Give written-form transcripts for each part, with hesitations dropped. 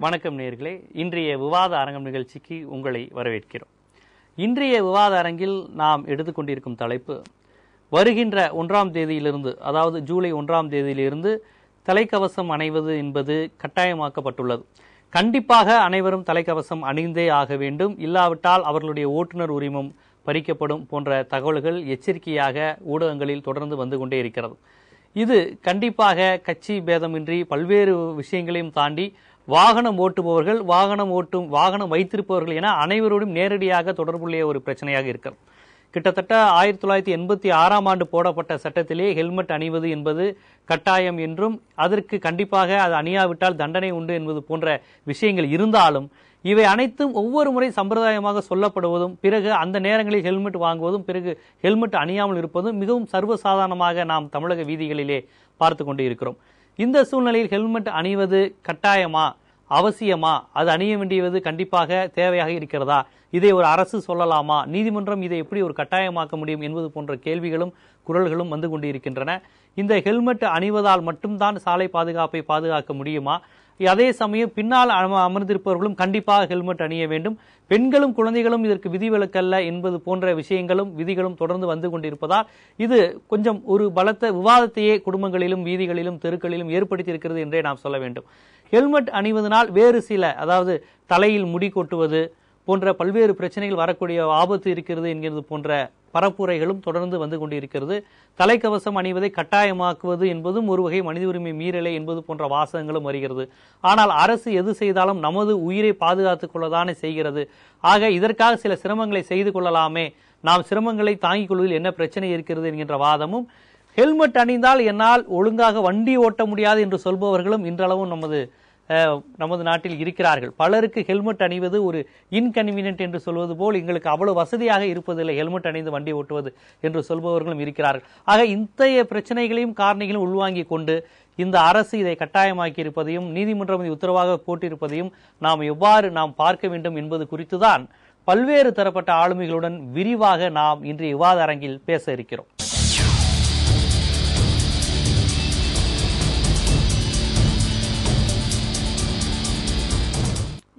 வணக்கம் நேயர்களே, இன்றைய விவாத அரங்கம் நிகழ்ச்சிக்கு உங்களை வரவேற்கிறோம். இன்றைய விவாத அரங்கில் நாம் எடுத்துக்கொண்டிருக்கும் தலைப்பு, வருகின்ற 1ஆம் தேதியிலிருந்து, அதாவது ஜூலை 1ஆம் தேதியிலிருந்து தலைக்கவசம் அணிவது என்பது கட்டாயமாக்கப்பட்டுள்ளது. கண்டிப்பாக அனைவரும் தலைக்கவசம் அணிந்தே ஆக வேண்டும், இல்லாவிட்டால் அவர்களுடைய ஓட்டுநர் உரிமம் பறிக்கப்படும் போன்ற தகவல்கள் எச்சரிக்கையாக ஊடகங்களில் தொடர்ந்து வந்து கொண்டே இருக்கிறது. இது கண்டிப்பாக கட்சி பேதமின்றி பல்வேறு விஷயங்களையும் தாண்டி வாகனம் ஓட்டுபவர்கள், வாகனம் வைத்திருப்பவர்கள் என அனைவரோடும் நேரடியாக தொடர்புடைய ஒரு பிரச்சனையாக இருக்கிறது. கிட்டத்தட்ட 1986ஆம் ஆண்டு போடப்பட்ட சட்டத்திலே ஹெல்மெட் அணிவது என்பது கட்டாயம் என்றும், அதற்கு கண்டிப்பாக அது அணியாவிட்டால் தண்டனை உண்டு என்பது போன்ற விஷயங்கள் இருந்தாலும், இவை அனைத்தும் ஒவ்வொரு முறை சம்பிரதாயமாக சொல்லப்படுவதும், பிறகு அந்த நேரங்களில் ஹெல்மெட் வாங்குவதும், பிறகு ஹெல்மெட் அணியாமல் இருப்பதும் மிகவும் சர்வசாதாரணமாக நாம் தமிழக வீதிகளிலே பார்த்து கொண்டு இருக்கிறோம். இந்த சூழ்நிலையில் ஹெல்மெட் அணிவது கட்டாயமா, அவசியமா, அது அணிய வேண்டியது கண்டிப்பாக தேவையாக இருக்கிறதா, இதை ஒரு அரசு சொல்லலாமா, நீதிமன்றம் இதை எப்படி ஒரு கட்டாயமாக்க முடியும் என்பது போன்ற கேள்விகளும் குரல்களும் வந்து கொண்டிருக்கின்றன. இந்த ஹெல்மெட் அணிவதால் மட்டும்தான் சாலை பாதுகாப்பை பாதுகாக்க முடியுமா? அதே சமயம் பின்னால் அமர்ந்திருப்பவர்களும் கண்டிப்பாக ஹெல்மெட் அணிய வேண்டும், பெண்களும் குழந்தைகளும் இதற்கு விதிவிலக்கல்ல என்பது போன்ற விஷயங்களும் விதிகளும் தொடர்ந்து வந்து கொண்டிருப்பதால் இது கொஞ்சம் ஒரு பலத்த விவாதத்தையே குடும்பங்களிலும் வீதிகளிலும் தெருக்களிலும் ஏற்படுத்தியிருக்கிறது என்றே நாம் சொல்ல வேண்டும். ஹெல்மெட் அணிவதனால் வேறு சில, அதாவது தலையில் முடி கொட்டுவது போன்ற பல்வேறு பிரச்சனைகள் வரக்கூடிய ஆபத்து இருக்கிறது என்கிறது போன்ற பரப்புரைகளும் தொடர்ந்து வந்து கொண்டிருக்கிறது. தலைக்கவசம் அணிவதை கட்டாயமாக்குவது என்பதும் ஒரு வகை மனித உரிமை மீறலை என்பது போன்ற வாசகங்களும் வருகிறது. ஆனால் அரசு எது செய்தாலும் நமது உயிரை பாதுகாத்துக் கொள்ளதானே செய்கிறது. ஆக இதற்காக சில சிரமங்களை செய்து கொள்ளலாமே, நாம் சிரமங்களை தாங்கிக் கொள்வதில் என்ன பிரச்சனை இருக்கிறது என்கின்ற வாதமும், ஹெல்மெட் அணிந்தால் என்னால் ஒழுங்காக வண்டி ஓட்ட முடியாது என்று சொல்பவர்களும் இன்றளவும் நமது நாட்டில் இருக்கிறார்கள். பலருக்கு ஹெல்மெட் அணிவது ஒரு இன்கன்வீனியன்ட் என்று சொல்வது போல், எங்களுக்கு அவ்வளவு வசதியாக இருப்பதில்லை ஹெல்மெட் அணிந்து வண்டி ஓட்டுவது என்று சொல்பவர்களும் இருக்கிறார்கள். ஆக இத்தகைய பிரச்சனைகளையும் காரணிகளையும் உள்வாங்கிக் கொண்டு இந்த அரசு இதை கட்டாயமாக்கி இருப்பதையும் நீதிமன்றம் உத்தரவாக போட்டிருப்பதையும் நாம் பார்க்க வேண்டும் என்பது குறித்துதான் பல்வேறு தரப்பட்ட ஆளுமைகளுடன் விரிவாக நாம் இன்றைய விவாத அரங்கில் பேச இருக்கிறோம்.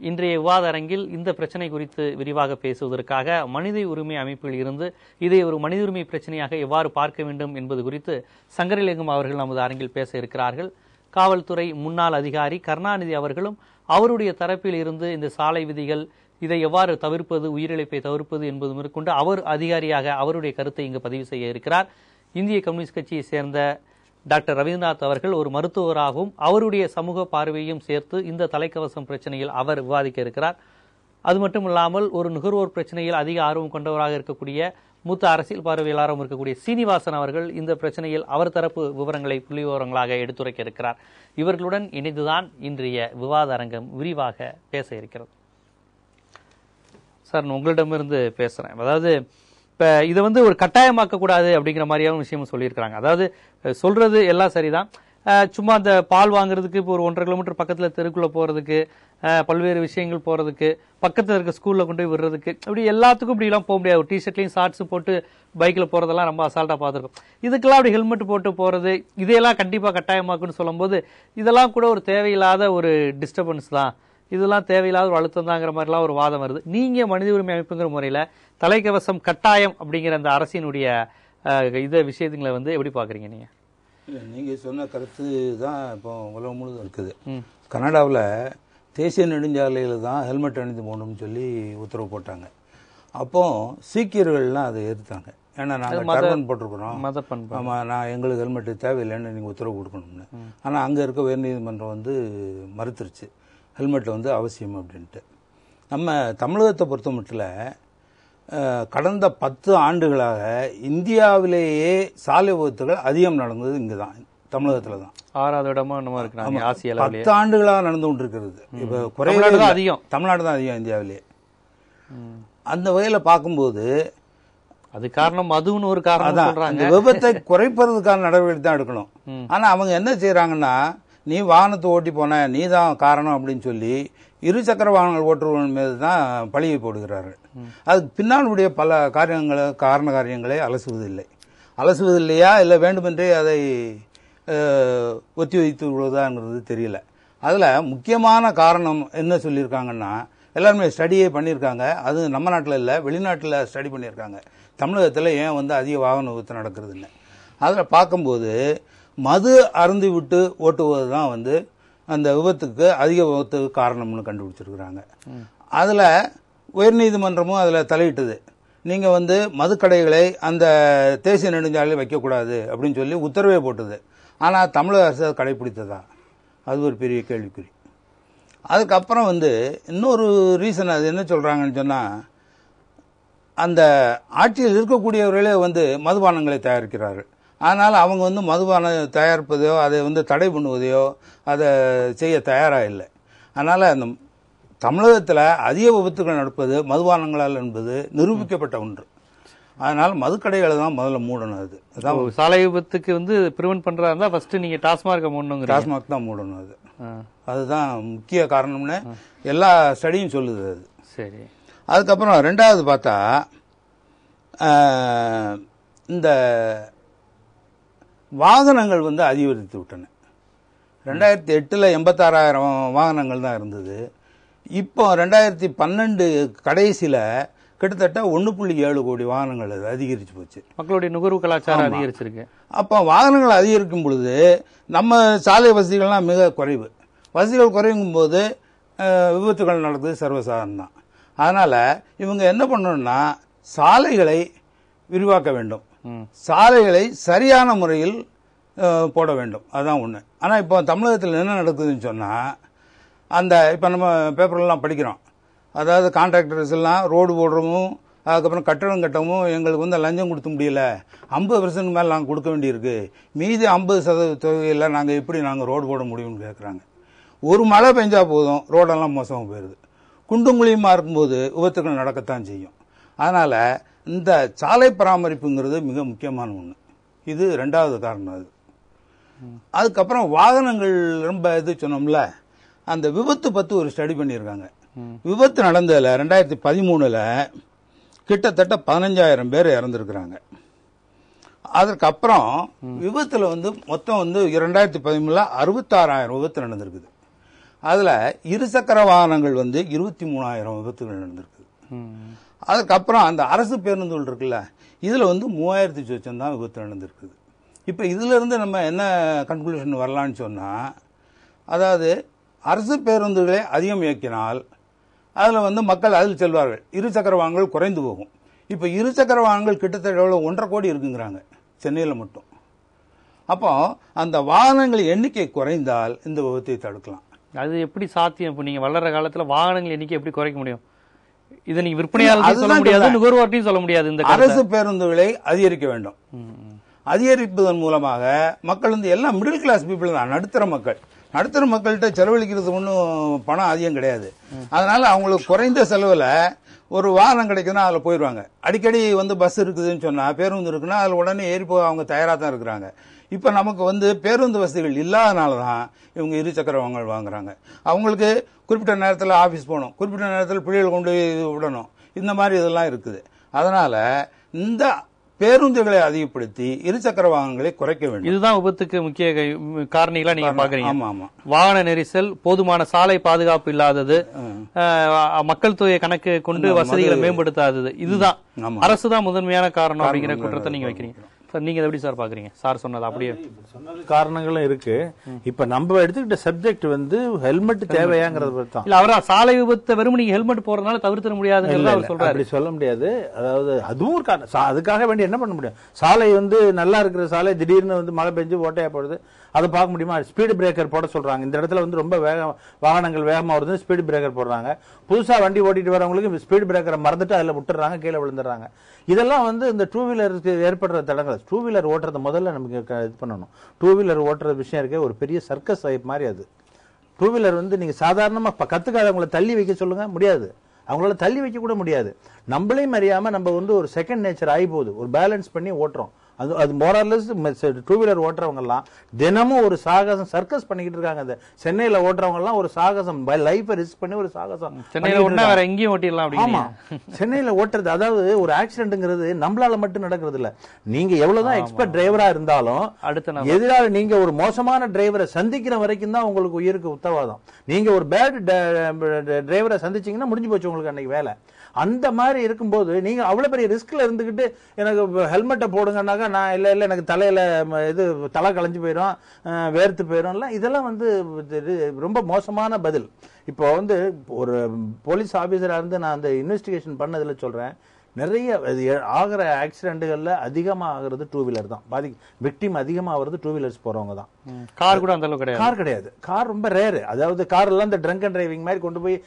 இன்றைய விவாத அரங்கில் இந்த பிரச்சனை குறித்து விரிவாக பேசுவதற்காக மனித உரிமை அமைப்பில் இருந்து இதை ஒரு மனித உரிமை பிரச்சனையாக எவ்வாறு பார்க்க வேண்டும் என்பது குறித்து சங்கரலிங்கம் அவர்கள் நமது அரங்கில் பேச இருக்கிறார்கள். காவல்துறை முன்னாள் அதிகாரி கருணாநிதி அவர்களும் அவருடைய தரப்பில் இருந்து இந்த சாலை விதிகள் இதை எவ்வாறு தவிர்ப்பது, உயிரிழப்பை தவிர்ப்பது என்பது மேற்கொண்டு அவர் அதிகாரியாக அவருடைய கருத்தை இங்கு பதிவு செய்ய இருக்கிறார். இந்திய கம்யூனிஸ்ட் கட்சியை சேர்ந்த டாக்டர் ரவீந்திரநாத் அவர்கள் ஒரு மருத்துவராகவும் அவருடைய சமூக பார்வையையும் சேர்த்து இந்த தலைக்கவசம் பிரச்சனையில் அவர் விவாதிக்க இருக்கிறார். அது மட்டும் இல்லாமல் ஒரு நுகர்வோர் பிரச்சனையில் அதிக ஆர்வம் கொண்டவராக இருக்கக்கூடிய மூத்த அரசியல் பார்வையாளராகவும் இருக்கக்கூடிய சீனிவாசன் அவர்கள் இந்த பிரச்சனையில் அவர் தரப்பு விவரங்களை புள்ளி விவரங்களாக எடுத்துரைக்க இருக்கிறார். இவர்களுடன் இணைந்துதான் இன்றைய விவாத அரங்கம் விரிவாக பேச இருக்கிறது. சார், உங்களிடமிருந்து பேசுறேன். அதாவது இப்போ இதை ஒரு கட்டாயமாக்க கூடாது அப்படிங்கிற மாதிரியான விஷயமும் சொல்லியிருக்கிறாங்க. அதாவது சொல்றது எல்லாம் சரிதான், சும்மா அந்த பால் வாங்குறதுக்கு இப்போ ஒரு 1.5 கிலோமீட்டர் பக்கத்தில் தெருக்குள்ள போறதுக்கு, பல்வேறு விஷயங்கள் போறதுக்கு, பக்கத்தில் இருக்க ஸ்கூல்ல கொண்டு போய் விடுறதுக்கு, அப்படி எல்லாத்துக்கும் இப்படிலாம் போக முடியாது. ஒரு டிஷர்ட்லையும் ஷார்ட்ஸ் போட்டு பைக்கில் போறதெல்லாம் ரொம்ப அசால்ட்டா பார்த்துருக்கோம். இதுக்கெல்லாம் அப்படி ஹெல்மெட் போட்டு போறது இதையெல்லாம் கண்டிப்பாக கட்டாயமாக்குன்னு சொல்லும்போது இதெல்லாம் கூட ஒரு தேவையில்லாத ஒரு டிஸ்டர்பன்ஸ் தான், இதெல்லாம் தேவையில்லாத ஒரு அழுத்தம் தாங்கிற மாதிரிலாம் ஒரு வாதம் வருது. நீங்க மனித உரிமை அமைப்புங்கிற முறையில தலைக்கவசம் கட்டாயம் அப்படிங்கிற அந்த அரசினுடைய இத விஷயங்களை எப்படி பாக்குறீங்க நீங்க? நீங்க சொன்ன கருத்து தான் இப்போ உலகம் முழுவதும் இருக்குது. கனடாவில் தேசிய நெடுஞ்சாலையில் தான் ஹெல்மெட் அணிந்து போகணும்னு சொல்லி உத்தரவு போட்டாங்க. அப்போ சீக்கியர்கள்லாம் அதை எதிர்த்தாங்க. ஏன்னா நாங்கள் டர்பன் போட்டிருக்கிறோம், ஆமாம், எங்களுக்கு ஹெல்மெட் தேவையில்லைன்னு நீங்கள் உத்தரவு கொடுக்கணும்னு. ஆனால் அங்கே இருக்க உயர்நீதிமன்றம் மறுத்துருச்சு ஹெல்மெட் அவசியம் அப்படின்ட்டு. நம்ம தமிழகத்தை பொறுத்த மட்டும் கடந்த 10 ஆண்டுகளாக இந்தியாவிலேயே சாலை விபத்துகள் அதிகம் நடந்தது இங்கே தான், தமிழகத்தில் தான். 6வது இடமா நம்ம இருக்கிறாங்க. 10 ஆண்டுகளாக நடந்து கொண்டிருக்கிறது. இப்போ குறைவாக அதிகம், தமிழ்நாடு தான் அதிகம் இந்தியாவிலேயே. அந்த வகையில் பார்க்கும்போது அது காரணம், அதுவும் ஒரு காரணம். அந்த விபத்தை குறைப்பதற்கான நடவடிக்கை தான் எடுக்கணும். ஆனா அவங்க என்ன செய்யறாங்கன்னா, நீ வாகனத்தை ஓட்டி போன நீ தான் காரணம் அப்படின்னு சொல்லி இருசக்கர வாகனங்கள் ஓட்டுறவன் மீது தான் பழியை போடுகிறார்கள். அதுக்கு பின்னாலுடைய பல காரண காரியங்களை அலசுவதில்லையா இல்லை வேண்டுமென்றே அதை ஒத்தி வைத்து விடுவதாங்கிறது தெரியல. அதில் முக்கியமான காரணம் என்ன சொல்லியிருக்காங்கன்னா, எல்லாருமே ஸ்டடியே பண்ணியிருக்காங்க. அது நம்ம நாட்டில் இல்லை, வெளிநாட்டில் ஸ்டடி பண்ணியிருக்காங்க. தமிழகத்தில் ஏன் வந்து அதிக வாகன விபத்து நடக்கிறதுன்னு அதில் பார்க்கும்போது மது அருந்தி விட்டு ஓட்டுவது தான் வந்து அந்த விபத்துக்கு அதிக விபத்துக்கு காரணம்னு கண்டுபிடிச்சிருக்கிறாங்க. அதில் உயர்நீதிமன்றமும் அதில் தலையிட்டது. நீங்கள் வந்து மதுக்கடைகளை அந்த தேசிய நெடுஞ்சாலையில் வைக்கக்கூடாது அப்படின்னு சொல்லி உத்தரவே போட்டது. ஆனால் தமிழக அரசு அதை கடைப்பிடித்ததா? அது ஒரு பெரிய கேள்விக்குறி. அதுக்கப்புறம் வந்து இன்னொரு ரீசன் அது என்ன சொல்கிறாங்கன்னு சொன்னால், அந்த ஆட்சியில் இருக்கக்கூடியவர்களே வந்து மதுபானங்களை தயாரிக்கிறார்கள். அதனால் அவங்க வந்து மதுபானம் தயாரிப்பதையோ அதை வந்து தடை பண்ணுவதையோ அதை செய்ய தயாராக இல்லை. அதனால் அந்த தமிழகத்தில் அதிக விபத்துகள் நடப்பது மதுபானங்களால் என்பது நிரூபிக்கப்பட்ட ஒன்று. அதனால் மதுக்கடைகளை தான் முதல்ல மூடணும். அதான் சாலை விபத்துக்கு வந்து ப்ரிவென்ட் பண்ணுறதா இருந்தால் ஃபர்ஸ்ட் நீங்கள் டாஸ்மார்க்கை மூடணுங்க. டாஸ்மாக் தான் மூடணும். அதுதான் முக்கிய காரணம்னு எல்லா ஸ்டடியும் சொல்லுது. அது சரி. அதுக்கப்புறம் ரெண்டாவது பார்த்தா இந்த வாகனங்கள் வந்து அதிகரித்து விட்டன. 2008 86,000 வாகனங்கள் தான் இருந்தது. இப்போ 2012 கடைசியில் கிட்டத்தட்ட 1.7 கோடி வாகனங்கள் அது அதிகரிச்சு போச்சு. மக்களுடைய நுகர்வு கலாச்சாரம் அதிகரிச்சிருக்கு. அப்போ வாகனங்கள் அதிகரிக்கும் பொழுது நம்ம சாலை வசதிகள்லாம் மிக குறைவு. வசதிகள் குறையும் போது விபத்துகள் நடக்குது சர்வசாதாரணம் தான். அதனால் இவங்க என்ன பண்ணணும்னா சாலைகளை விரிவாக்க வேண்டும், சாலைகளை சரியான முறையில் போட வேண்டும். அதுதான் ஒன்று. ஆனால் இப்போ தமிழகத்தில் என்ன நடக்குதுன்னு சொன்னால், அந்த இப்போ நம்ம பேப்பர்லாம் படிக்கிறோம், அதாவது கான்ட்ராக்டர்ஸ் எல்லாம் ரோடு போடுறவும் அதுக்கப்புறம் கட்டடம் கட்டவும் எங்களுக்கு வந்து லஞ்சம் கொடுக்க முடியல, 50% மேலே நாங்கள் கொடுக்க வேண்டியிருக்கு, மீதி 50% தொகையில் நாங்கள் எப்படி நாங்கள் ரோடு போட முடியும்னு கேட்குறாங்க. ஒரு மழை பெஞ்சா போதும் ரோடெல்லாம் மோசமாக போயிடுது. குண்டும் குழியுமா இருக்கும்போது விபத்துக்கள் நடக்கத்தான் செய்யும். அதனால் இந்த சாலை பராமரிப்புங்கிறது மிக முக்கியமான ஒன்று. இது ரெண்டாவது காரணம். அதுக்கப்புறம் வாகனங்கள் ரொம்ப இது சொன்னோம்ல, அந்த விபத்து பற்றி ஒரு ஸ்டடி பண்ணியிருக்காங்க. விபத்து நடந்ததில் 2013 கிட்டத்தட்ட 15,000 பேர் இறந்துருக்குறாங்க. அதற்கப்புறம் விபத்தில் வந்து மொத்தம் வந்து 2013 66,000 விபத்து நடந்திருக்குது. அதில் இருசக்கர வாகனங்கள் வந்து 23,000 விபத்துகள் நடந்திருக்குது. அதுக்கப்புறம் அந்த அரசு பேருந்துகள் இருக்குல்ல, இதில் வந்து 3,000 சொச்சம் தான் விபத்து நடந்திருக்குது. இப்போ இதிலிருந்து நம்ம என்ன கன்க்ளூஷன் வரலான்னு சொன்னால், அதாவது அரசு பேருந்துகளை அதிகம் இயக்கினால் அதில் வந்து மக்கள் அதில் செல்வார்கள், இருசக்கர வாகனங்கள் குறைந்து போகும். இப்போ இருசக்கர வாகனங்கள் கிட்டத்தட்ட 1.5 கோடி இருக்குங்கிறாங்க சென்னையில் மட்டும். அப்போ அந்த வாகனங்கள் எண்ணிக்கை குறைந்தால் இந்த விபத்தை தடுக்கலாம். அது எப்படி சாத்தியம்? இப்போ நீங்கள் வளர்ற காலத்தில் வாகனங்கள் எண்ணிக்கை எப்படி குறைக்க முடியும்? இதை நீங்கள் விற்பனையாளர்கள் சொல்ல முடியாது, நுகர்வோர்ட்டையும் சொல்ல முடியாது. இந்த அரசு பேருந்துகளை அதிகரிக்க வேண்டும். அதிகரிப்பதன் மூலமாக மக்கள் வந்து எல்லாம் மிடில் கிளாஸ் பீப்புள் தான், நடுத்தர மக்கள். நடுத்தர மக்கள்கிட்ட செலவழிக்கிறது ஒன்றும் பணம் அதிகம் கிடையாது. அதனால அவங்களுக்கு குறைந்த செலவில் ஒரு வாகனம் கிடைக்குதுன்னா அதில் போயிடுவாங்க. அடிக்கடி வந்து பஸ் இருக்குதுன்னு சொன்னால், பேருந்து இருக்குன்னா அதில் உடனே ஏறி போக அவங்க தயாராக தான் இருக்கிறாங்க. இப்போ நமக்கு வந்து பேருந்து வசதிகள் இல்லாதனால தான் இவங்க இருசக்கர வாகனங்கள் வாங்குறாங்க. அவங்களுக்கு குறிப்பிட்ட நேரத்தில் ஆஃபீஸ் போகணும், குறிப்பிட்ட நேரத்தில் பிள்ளைகள் கொண்டு விடணும், இந்த மாதிரி இதெல்லாம் இருக்குது. அதனால் இந்த பேருந்துகளை அதிகப்படுத்தி இருசக்கர வாகனங்களை குறைக்க வேண்டும். இதுதான் விபத்துக்கு முக்கிய காரணிகளா நீங்க பாக்குறீங்க. ஆமா ஆமா. வாகன நெரிசல், போதுமான சாலை பாதுகாப்பு இல்லாதது, மக்கள் தொகை கணக்கு கொண்டு வசதிகளை மேம்படுத்தாதது, இதுதான் அரசு தான் முதன்மையான காரணம் அப்படிங்கிற குற்றத்தை நீங்க வைக்கிறீங்க. சார் நீங்க எப்படி சார் பாக்குறீங்க? சார் சொன்னது அப்படியே சொன்னது காரணங்களும் இருக்கு. இப்ப நம்ம எடுத்துக்கிட்ட சப்ஜெக்ட் வந்து ஹெல்மெட் தேவையாங்கிறது தான். இல்ல அவரா சாலை விபத்தை வெறும் நீங்க ஹெல்மெட் போறதுனால தவிர்த்திட முடியாதுங்கிறத அவர் சொல்றாரு. அப்படி சொல்ல முடியாது. அதாவது அதுவும் ஒரு காரணம். அதுக்காக வேண்டி என்ன பண்ண முடியும்? சாலை வந்து நல்லா இருக்கிற சாலை திடீர்னு வந்து மழை பெஞ்சு ஓட்டையா போடுது, அதை பார்க்க முடியுமா? ஸ்பீடு பிரேக்கர் போட சொல்றாங்க. இந்த இடத்துல வந்து ரொம்ப வாகனங்கள் வேகமா வருது, ஸ்பீடு பிரேக்கர் போடுறாங்க. புதுசா வண்டி ஓட்டிட்டு வரவங்களுக்கு ஸ்பீடு பிரேக்கரை மறந்துட்டு அதுல விட்டுறாங்க, கீழே விழுந்துடுறாங்க. இதெல்லாம் வந்து இந்த டூ வீலருக்கு ஏற்படுற தடங்கள். டூ வீலர் ஓட்டுறத முதல்ல நமக்கு இது பண்ணணும். டூ வீலர் ஓட்டுற விஷயம் இருக்கே ஒரு பெரிய சர்க்கஸ் டைப் மாதிரி. அது டூ வீலர் வந்து நீங்க சாதாரணமா கத்துக்காதவங்களை தள்ளி வைக்க சொல்லுங்க, முடியாது. அவங்களால தள்ளி வைக்க கூட முடியாது. நம்மளையும் அறியாம நம்ம வந்து ஒரு செகண்ட் நேச்சர் ஆகி போகுது, ஒரு பேலன்ஸ் பண்ணி ஓட்டுறோம். அது மோரலஸ் டூ வீலர் ஓட்டுறவங்க எல்லாம் தினமும் ஒரு சாகசம் சர்க்கஸ் பண்ணிக்கிட்டு இருக்காங்க. அந்த சென்னையில ஓட்டுறவங்க எல்லாம் ஒரு சாகசம் லைஃபை ரிஸ்க் பண்ணி ஒரு சாகசம். சென்னையில ஓட்டினா வேற எங்கேயும் ஓட்டிடலாம். ஆமா, சென்னையில ஓட்டுறது அதாவது ஒரு ஆக்சிடென்ட்ங்கிறது நம்மளால மட்டும் நடக்கிறது இல்ல. நீங்க எவ்வளவுதான் எக்ஸ்பர்ட் டிரைவரா இருந்தாலும் எதிராக நீங்க ஒரு மோசமான டிரைவரை சந்திக்கிற வரைக்கும் தான் உங்களுக்கு உயிருக்கு உத்தரவாதம். நீங்க ஒரு பேட் டிரைவரை சந்திச்சீங்கன்னா முடிஞ்சு போச்சு உங்களுக்கு அன்னைக்கு வேலை. அந்த மாதிரி இருக்கும்போது நீங்க அவ்வளவு பெரிய ரிஸ்க்ல இருந்துகிட்டு எனக்கு ஹெல்மெட்டை போடுங்கன்னாக்கா நான் இல்ல இல்ல எனக்கு தலையில இது தலை களைஞ்சு போயிடும், வேர்த்து போயிடும், இதெல்லாம் வந்து ரொம்ப மோசமான பதில். இப்போ வந்து ஒரு போலீஸ் ஆபீசரா இருந்து நான் அந்த இன்வெஸ்டிகேஷன் பண்ணதுல சொல்றேன், நிறைய ஆகிற ஆக்சிடென்ட்கள்ல அதிகமா ஆகுறது டூ வீலர் தான். விக்டிம் அதிகமா ஆகுறது டூ வீலர்ஸ் போறவங்க தான். கார் கூட அந்த அளவுக்கு கிடையாது. கார் கிடையாது, கார் ரொம்ப ரேர். அதாவது கார் எல்லாம் இந்த ட்ரங்க் அண்ட் டிரைவிங் மாதிரி கொண்டு போய்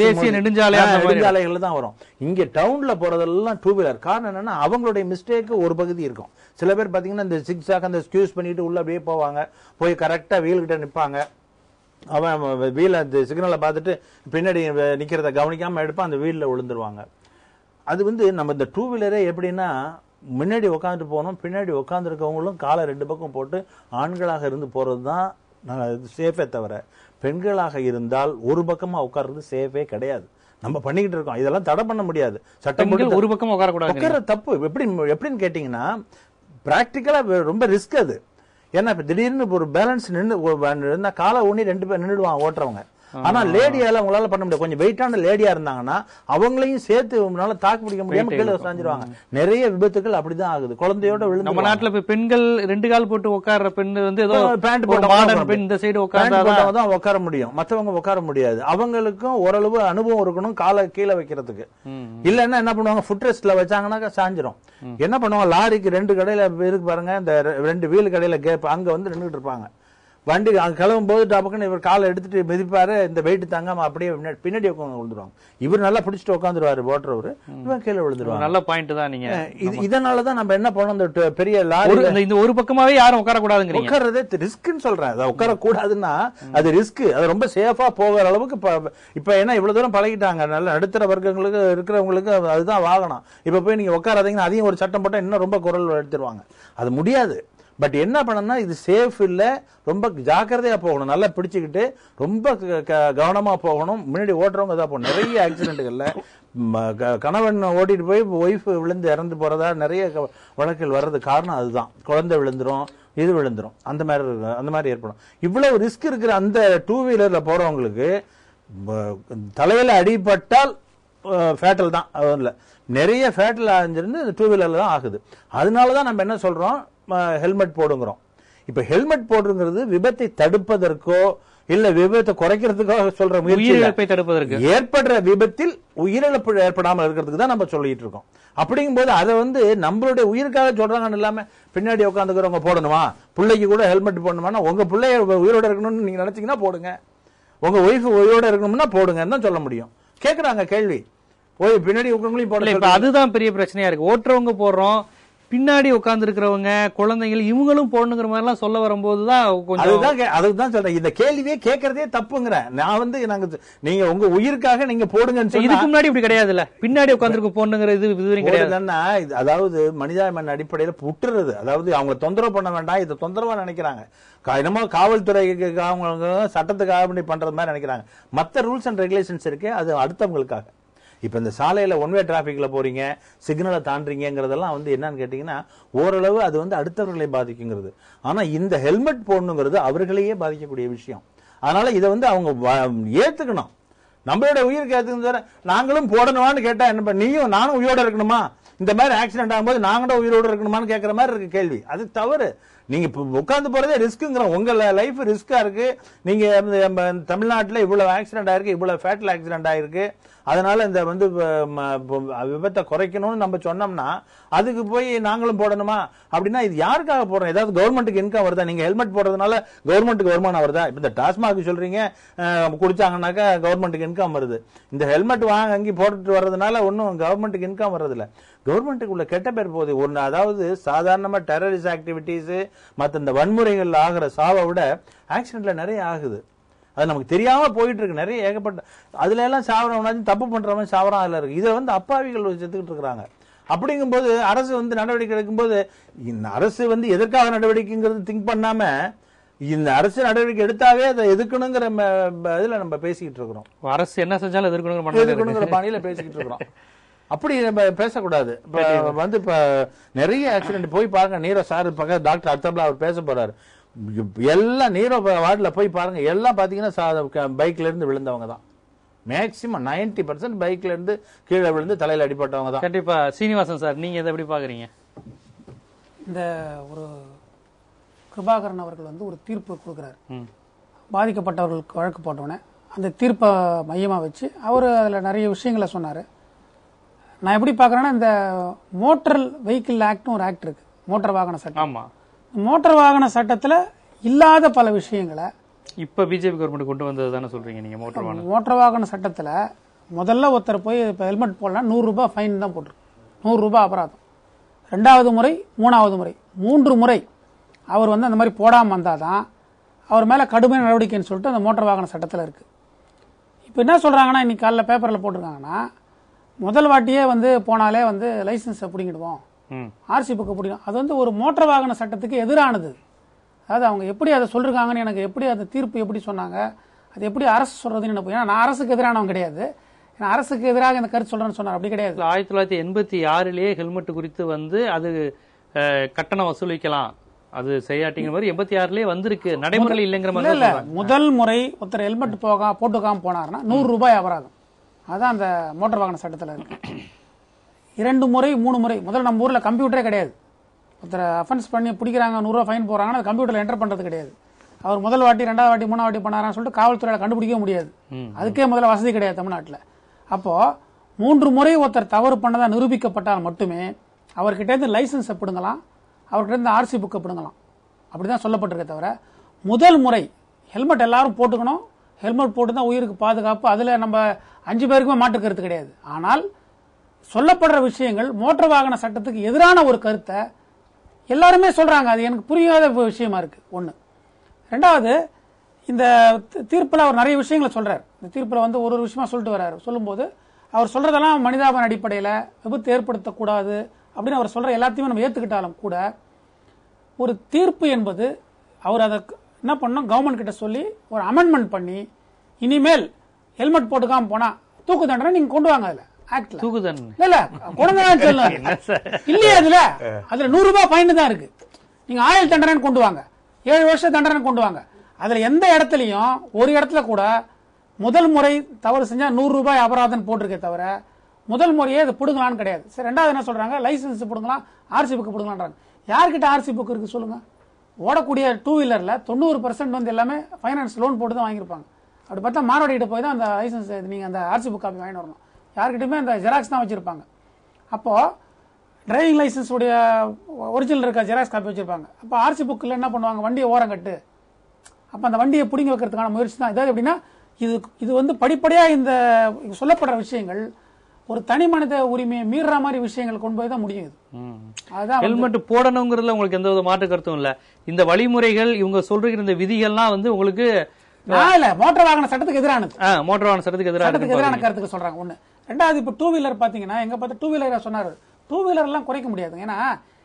தேசிய நெடுஞ்சாலைகள்ல தான் வரும். இங்க டவுன்ல போறதெல்லாம் டூ வீலர். காரணம் என்னன்னா அவங்களுடைய மிஸ்டேக் ஒரு பகுதி இருக்கும். சில பேர் பாத்தீங்கன்னா இந்த சிக்ஸாக் அந்த ஸ்கியூஸ் பண்ணிட்டு உள்ள அப்படியே போவாங்க, போய் கரெக்டா வீல் கிட்ட நிப்பாங்க. அவன் வீல அந்த சிக்னலை பார்த்துட்டு பின்னாடி நிக்கிறத கவனிக்காம எடுப்பான், அந்த வீல்ல விழுந்துருவாங்க. அது வந்து நம்ம இந்த டூ வீலரே எப்படின்னா முன்னாடி உட்காந்துட்டு போகணும், பின்னாடி உட்காந்துருக்கவங்களும் காலை ரெண்டு பக்கம் போட்டு ஆண்களாக இருந்து போறது தான் சேஃபே தவிர பெண்களாக இருந்தால் ஒரு பக்கமா உட்கார்றது சேஃபே கிடையாது. நம்ம பண்ணிக்கிட்டு இருக்கோம், இதெல்லாம் தடை பண்ண முடியாது. சட்டம் ஒரு பக்கம் உட்கார தப்பு. எப்படின்னு கேட்டீங்கன்னா பிராக்டிக்கலா ரொம்ப ரிஸ்க் அது. ஏன்னா இப்ப திடீர்னு ஒரு பேலன்ஸ் நின்று காலை ஊனி ரெண்டு பேர் நின்றுடுவாங்க ஓட்டுறவங்க. ஆனா லேடியால அவங்களால பண்ண முடியாது. கொஞ்சம் வெயிட்டான லேடியா இருந்தாங்கன்னா அவங்களையும் சேர்த்து உங்களால தாக்கு பிடிக்க முடியாம கீழே சாஞ்சிருவாங்க. நிறைய விபத்துகள் அப்படிதான் ஆகுது. குழந்தையோட விழுந்து நம்ம நாட்டுல இப்ப பெண்கள் ரெண்டு கால் போட்டு உட்கார்ற பெண் வந்து ஏதோ பேண்ட் போட்டு இந்த சைடு உட்கார்ந்தாதான் உட்கார முடியும், மற்றவங்க உட்கார முடியாது. அவங்களுக்கும் ஓரளவு அனுபவம் இருக்கணும் காலை கீழே வைக்கிறதுக்கு. இல்லன்னா என்ன பண்ணுவாங்க, ஃபுட் ரெஸ்ட்ல வச்சாங்கன்னாக்கா சாஞ்சிரும். என்ன பண்ணுவாங்க, லாரிக்கு ரெண்டு கடையில இருக்கு பாருங்க, இந்த ரெண்டு வீல் கடையில கேப், அங்க வந்து நின்றுட்டு இருப்பாங்க. வண்டி அங்க கிளம்பும் போது டபக்குன்னு இவர் காலை எடுத்துட்டு மிதிப்பாரு, இந்த வெயிட் தாங்காம அப்படியே பின்னாடி உட்காந்து விழுந்துருவாங்க. இவர் நல்லா பிடிச்சிட்டு உட்காந்துருவாரு ஓட்டுறவரு, இவன் கீழே விழுந்துருவாங்க. நல்ல பாயிண்ட் தான். நீங்க இதனாலதான் நம்ம என்ன பண்ணோம், இந்த பெரிய லாரி இந்த ஒரு பக்கமாவே யாரும் உட்கார கூடாதுங்க. உட்கார்றதே ரிஸ்க்னு சொல்றேன். அதை உட்கார கூடாதுன்னா அது ரிஸ்க். அது ரொம்ப சேஃபா போகிற அளவுக்கு இப்ப ஏன்னா இவ்வளவு தூரம் பழகிட்டாங்க. நல்ல நடுத்தர வர்க்கங்களுக்கு இருக்கிறவங்களுக்கு அதுதான் வாகனம். இப்ப போய் நீங்க உட்காராதீங்கன்னா அதையும் ஒரு சட்டம் போட்டா இன்னும் ரொம்ப குரல் எடுத்துருவாங்க. அது முடியாது. பட் என்ன பண்ணணும்னா இது சேஃப் இல்ல, ரொம்ப ஜாக்கிரதையா போகணும், நல்லா பிடிச்சுக்கிட்டு ரொம்ப கவனமா போகணும். முன்னாடி ஓட்டுறவங்க தான் போகணும். நிறைய ஆக்சிடென்ட்கள்ல கணவன் ஓட்டிட்டு போய் ஒய்ஃப் விழுந்து இறந்து போறதா நிறைய வழக்குகள் வர்றது காரணம் அதுதான். குழந்தை விழுந்துரும், இது விழுந்துரும், அந்த மாதிரி ஏற்படும். இவ்வளவு ரிஸ்க் இருக்கிற அந்த டூ வீலர்ல போறவங்களுக்கு தலையில அடிபட்டால் ஃபேட்டல் தான். அதுல நிறைய ஃபேட்டல் ஆகிருந்து டூ வீலர்ல தான் ஆகுது. அதனாலதான் நம்ம என்ன சொல்றோம், ஹெல்மெட் போடுங்கிறோம். இப்ப ஹெல்மெட் போடுங்கிறது விபத்தை தடுப்பதற்கோ இல்ல விபத்தை குறைக்கிறதுக்கோ சொல்ற உயிரிழப்பை தடுப்பதற்கு, ஏற்படுற விபத்தில் உயிரிழப்பு ஏற்படாமல் இருக்கிறதுக்கு தான் நம்ம சொல்லிட்டு இருக்கோம். அப்படிங்கும்போது அதை வந்து நம்மளுடைய உயிருக்காக சொல்றாங்கன்னு இல்லாம பின்னாடி உட்காந்துக்கிறவங்க போடணுமா, பிள்ளைக்கு கூட ஹெல்மெட் போடணுமா, உங்க பிள்ளைய உயிரோட இருக்கணும்னு நீங்க நினைச்சீங்கன்னா போடுங்க, உங்க ஒய்ஃப் உயிரோட இருக்கணும்னா போடுங்கன்னு தான் சொல்ல முடியும். கேக்குறாங்க கேள்வி, போய் பின்னாடி உட்காந்துங்களையும் போடல. இப்ப அதுதான் பெரிய பிரச்சனையா இருக்கு. ஓட்டுறவங்க போடுறோம், பின்னாடி உட்கார்ந்து இருக்கிறவங்க குழந்தைகள் இவங்களும் போடணுங்கிற மாதிரி எல்லாம் சொல்ல வரும்போதுதான் அதுதான் சொல்றேன். இந்த கேள்வியே கேட்கறதே தப்புங்கிறேன் நான் வந்து. நீங்க உங்க உயிருக்காக நீங்க போடுங்கன்னு சொல்லி இதுக்கு முன்னாடி இப்படி கிடையாதுல்ல, பின்னாடி உட்கார்ந்து போடுங்கிற இது கிடையாது. அதாவது மனிதாபிமான அடிப்படையில புட்டுறது, அதாவது அவங்க தொந்தரவு பண்ண வேண்டாம், இதை தொந்தரவா நினைக்கிறாங்க. என்னமோ காவல்துறைக்கு அவங்க சட்டத்துக்காக பண்றது மாதிரி நினைக்கிறாங்க. மற்ற ரூல்ஸ் அண்ட் ரெகுலேஷன்ஸ் இருக்கு, அது அடுத்தவங்களுக்காக. இப்ப இந்த சாலையில ஒன் வே டிராபிக்ல போறீங்க, சிக்னலை தாண்டறீங்கிறதெல்லாம் வந்து என்னன்னு கேட்டீங்கன்னா ஓரளவு அது வந்து அடுத்தவர்களை பாதிக்குங்கிறது. ஆனா இந்த ஹெல்மெட் போடணுங்கிறது அவர்களையே பாதிக்கக்கூடிய விஷயம். அதனால இதை வந்து அவங்க ஏத்துக்கணும். நம்மளோட உயிருக்கு ஏத்துக்கு நாங்களும் போடணுமான்னு கேட்டா என்ன, நீயும் நானும் உயிரோட இருக்கணுமா, இந்த மாதிரி ஆக்சிடென்ட் ஆகும்போது நாங்களும் உயிரோட இருக்கணுமான்னு கேட்கற மாதிரி இருக்கு கேள்வி. அது தவறு. நீங்க உட்கார்ந்து போறதே ரிஸ்க்குங்கிற, உங்க லைஃப் ரிஸ்கா இருக்கு. நீங்க தமிழ்நாட்டில் இவ்வளவு ஆக்சிடென்ட் ஆயிருக்கு, இவ்வளவு ஃபேட்டல் ஆக்சிடென்ட் ஆயிருக்கு, அதனால இந்த வந்து விபத்தை குறைக்கணும்னு நம்ம சொன்னோம்னா அதுக்கு போய் நாங்களும் போடணுமா அப்படின்னா இது யாருக்காக போடுறோம்? ஏதாவது கவர்மெண்ட்டுக்கு இன்கம் வருதா? நீங்க ஹெல்மெட் போடுறதுனால கவர்மெண்ட்டுக்கு வருமானம் வருதா? இப்ப இந்த டாஸ்மாக் சொல்றீங்க குடிச்சாங்கன்னாக்கா கவர்மெண்ட்டுக்கு இன்கம் வருது. இந்த ஹெல்மெட் வாங்கி போட்டுட்டு வர்றதுனால ஒன்னும் கவர்மெண்ட்டுக்கு இன்கம் வர்றது இல்ல. கவர்மெண்ட்டுக்கு உள்ள கெட்ட பேர் போகுது. ஒன்னு அதாவது சாதாரணமா டெரரிஸ்ட் ஆக்டிவிட்டிஸ் மற்ற இந்த வன்முறைகள் ஆகிற சாவை விட ஆக்சிடென்ட்ல நிறைய ஆகுது. அது நமக்கு தெரியாம போயிட்டு இருக்கு. நிறைய ஏகப்பட்ட அதுல எல்லாம் சாவரவனாச்சும் தப்பு பண்றவன் சாவரம் அதுல இருக்கு. இதை வந்து அப்பாவிகள் செத்துக்கிட்டு இருக்கிறாங்க. அப்படிங்கும்போது அரசு வந்து நடவடிக்கை எடுக்கும்போது இந்த அரசு வந்து எதற்காக நடவடிக்கைங்கிறது திங்க் பண்ணாம இந்த அரசு நடவடிக்கை எடுத்தாவே அதை எதுக்கணுங்கிற இதுல நம்ம பேசிக்கிட்டு இருக்கிறோம். அரசு என்ன செஞ்சாலும் எதிர்க்கணுங்கிற பாணியில பேசிக்கிட்டு இருக்கிறோம். அப்படி நம்ம பேசக்கூடாது. வந்து இப்ப நிறைய ஆக்சிடென்ட் போய் பாருங்க. நீரோ சார் பக்கம் டாக்டர் அர்த்தப்ல அவர் பேச போறாரு. எல்லாம் நீரோ வார்டுல போய் பாருங்க. எல்லாம் பாத்தீங்கன்னா பைக்ல இருந்து விழுந்தவங்க தான். மேக்சிமம் 90% பைக்ல இருந்து கீழே விழுந்து தலையில அடிபட்டவங்க தான். கண்டிப்பா. சீனிவாசன் சார், நீங்க எதை எப்படி பாக்குறீங்க? இந்த ஒரு கிருபாகரன் அவர்கள் வந்து ஒரு தீர்ப்பு கொடுக்குறாரு. பாதிக்கப்பட்டவர்களுக்கு வழக்கு போட்டவுடனே அந்த தீர்ப்பை மையமா வச்சு அவர் அதுல நிறைய விஷயங்களை சொன்னாரு. நான் எப்படி பாக்குறேன்னா, இந்த மோட்டார் வெஹிக்கிள் ஆக்ட்னு ஒரு ஆக்ட் இருக்கு, மோட்டார் வாகன சட்டம். ஆமா. மோட்டார் வாகன சட்டத்துல இல்லாத பல விஷயங்களை இப்ப பிஜேபி கவர்மெண்ட் கொண்டு வந்தது தானே சொல்றீங்க நீங்க? மோட்டார் வாகன சட்டத்துல முதல்ல ஒருத்தர் போய் இப்ப ஹெல்மெட் போடலாம் 100 ரூபாய் ஃபைன் தான் போட்டிருக்கு, 100 ரூபாய் அபராதம். 2வது முறை 3வது முறை 3 முறை அவர் வந்து அந்த மாதிரி போடாம வந்தாதான் அவர் மேல கடுமையான நடவடிக்கைன்னு சொல்லிட்டு அந்த மோட்டார் வாகன சட்டத்துல இருக்கு. இப்ப என்ன சொல்றாங்கன்னா, இன்னைக்கு காலைல பேப்பர்ல போட்டிருக்காங்கன்னா, முதல் வாட்டியே வந்து போனாலே வந்து லைசன்ஸ் பிடிங்கிடுவோம், ஆர்சி புக்கு பிடிக்கும். அது வந்து ஒரு மோட்டார் வாகன சட்டத்துக்கு எதிரானது. அதாவது அவங்க எப்படி அதை சொல்றாங்கன்னு எனக்கு எப்படி அந்த தீர்ப்பு எப்படி சொன்னாங்க, அது எப்படி அரசு சொல்றதுன்னு எனக்கு. ஏன்னா நான் அரசுக்கு எதிரானவங்க கிடையாது, அரசுக்கு எதிராக இந்த கருத்து சொல்றேன்னு சொன்னார். அப்படி கிடையாது. 1986 ஹெல்மெட் குறித்து வந்து அது கட்டணம் வசூலிக்கலாம், அது செய்யாட்டிங்கிற மாதிரி 86 வந்திருக்கு, நடைமுறையில் இல்லைங்கிற மாதிரி. இல்ல, முதல் முறை ஒருத்தர் ஹெல்மெட் போட்டுக்காம போனார்னா 100 ரூபாய் அபராதம். அதான் அந்த மோட்டார் வாகன சட்டத்தில் இருக்கு. 2 முறை 3 முறை. முதல்ல நம்ம ஊர்ல கம்ப்யூட்டரே கிடையாது. ஒருத்தர் அஃபென்ஸ் பண்ணி பிடிக்கிறாங்க, 100 ரூபாய் ஃபைன் போறாங்கன்னா அது கம்ப்யூட்டர்ல என்டர் பண்றது கிடையாது. அவர் முதல் வாட்டி 2வது வாட்டி 3வது வாட்டி பண்ணாரான்னு சொல்லிட்டு காவல்துறையில கண்டுபிடிக்க முடியாது. அதுக்கே முதல்ல வசதி கிடையாது தமிழ்நாட்டில். அப்போ 3 முறை ஒருத்தர் தவறு பண்ணதா நிரூபிக்கப்பட்டால் மட்டுமே அவர்கிட்ட இருந்து லைசன்ஸ் பிடுங்கலாம், அவர்கிட்ட இருந்து ஆர்சி புக்கை பிடுங்கலாம். அப்படிதான் சொல்லப்பட்டிருக்க தவிர, முதல் முறை ஹெல்மெட் எல்லாரும் போட்டுக்கணும், ஹெல்மெட் போட்டு தான் உயிருக்கு பாதுகாப்பு, அதுல நம்ம 5 பேருக்குமே மாற்றுக்கிறது கிடையாது. ஆனால் சொல்லப்படுற விஷயங்கள் மோட்டார் வாகன சட்டத்துக்கு எதிரான ஒரு கருத்தை எல்லாருமே சொல்றாங்க. அது எனக்கு புரியாத விஷயமா இருக்கு. ஒண்ணு. 2வது, இந்த தீர்ப்புல அவர் நிறைய விஷயங்களை சொல்றாரு. இந்த தீர்ப்புல வந்து ஒரு விஷயமா சொல்லிட்டு வர்றாரு. சொல்லும்போது அவர் சொல்றதெல்லாம் மனிதாபன அடிப்படையில விபத்து ஏற்படுத்தக்கூடாது அப்படின்னு அவர் சொல்ற எல்லாத்தையுமே நம்ம ஏத்துக்கிட்டாலும் கூட, ஒரு தீர்ப்பு என்பது அவர் அதை என்ன பண்ணணும், கவர்மெண்ட் கிட்ட சொல்லி ஒரு அமெண்ட்மெண்ட் பண்ணி, இனிமேல் ஹெல்மெட் போட்டுக்காம போனா தூக்கு தண்டனை நீங்க கொண்டு வாங்க. அதுல ஆக்ட்ல தூக்கு தண்டனை இல்ல, இல்லையா? அதுல 100 ரூபாய் ஃபைன் தான் இருக்கு. நீங்க ஆயுள் தண்டனை கொண்டு வாங்க, 7 வருஷ தண்டனை கொண்டு வாங்க. அதுல எந்த இடத்துலயும் ஒரு இடத்துல கூட முதல் முறை தவறு செஞ்சா 100 ரூபாய் அபராதம் போட்டிருக்கே தவிர முதல் முறையே அது பிடுங்கலான்னு கிடையாது. சரி, 2வது என்ன சொல்றாங்க, லைசன்ஸ் பிடுங்கலாம், ஆர்சி புக் பிடுங்கலான்றாங்க. யார்கிட்ட ஆர்சி புக் இருக்கு சொல்லுங்க? ஓடக்கூடிய 2 வீலர்ல 90% வந்து எல்லாமே ஃபைனான்ஸ் லோன் போட்டு தான் வாங்கியிருப்பாங்க. அப்படி பார்த்தா மார்வாடி கிட்ட போய் தான் அந்த லைசன்ஸ் நீங்க அந்த ஆர்சி புக் காப்பி வாங்கிட்டு வரணும். யார்கிட்டயுமே அந்த ஜெராக்ஸ் தான் வச்சிருப்பாங்க. அப்போ டிரைவிங் லைசன்ஸ் உடைய ஒரிஜினல் இருக்க ஜெராக்ஸ் காப்பி வச்சிருப்பாங்க. அப்போ ஆர்சி புக்கில் என்ன பண்ணுவாங்க, வண்டியை ஓரம் கட்டு, அப்ப அந்த வண்டியை பிடிங்கி வைக்கிறதுக்கான முயற்சி தான். இதாவது எப்படின்னா, இது வந்து படிப்படியா இந்த சொல்லப்படுற விஷயங்கள் ஒரு தனி மனித உரிமையை மீற மாதிரி விஷயங்கள் கொண்டு போய் தான் முடியுது. அதுதான் ஹெல்மெட் போடணுங்கிறதுல உங்களுக்கு எந்த வித மாற்று கருத்தும் இல்ல. இந்த வழிமுறைகள் இவங்க சொல்ற இந்த விதிகள்லாம் வந்து உங்களுக்கு மோட்டார் வாகன சட்டத்துக்கு எதிரானது. மோட்டார் வாகன சட்டத்துக்கு எதிரான கருத்துக்கு சொல்றாங்க. ஒண்ணு. 2வது, இப்ப 2 வீலர் பாத்தீங்கன்னா, எங்க பார்த்தா 2 வீலர் சொன்னாரு, 2 வீலர் எல்லாம் குறைக்க முடியாது. ஏன்னா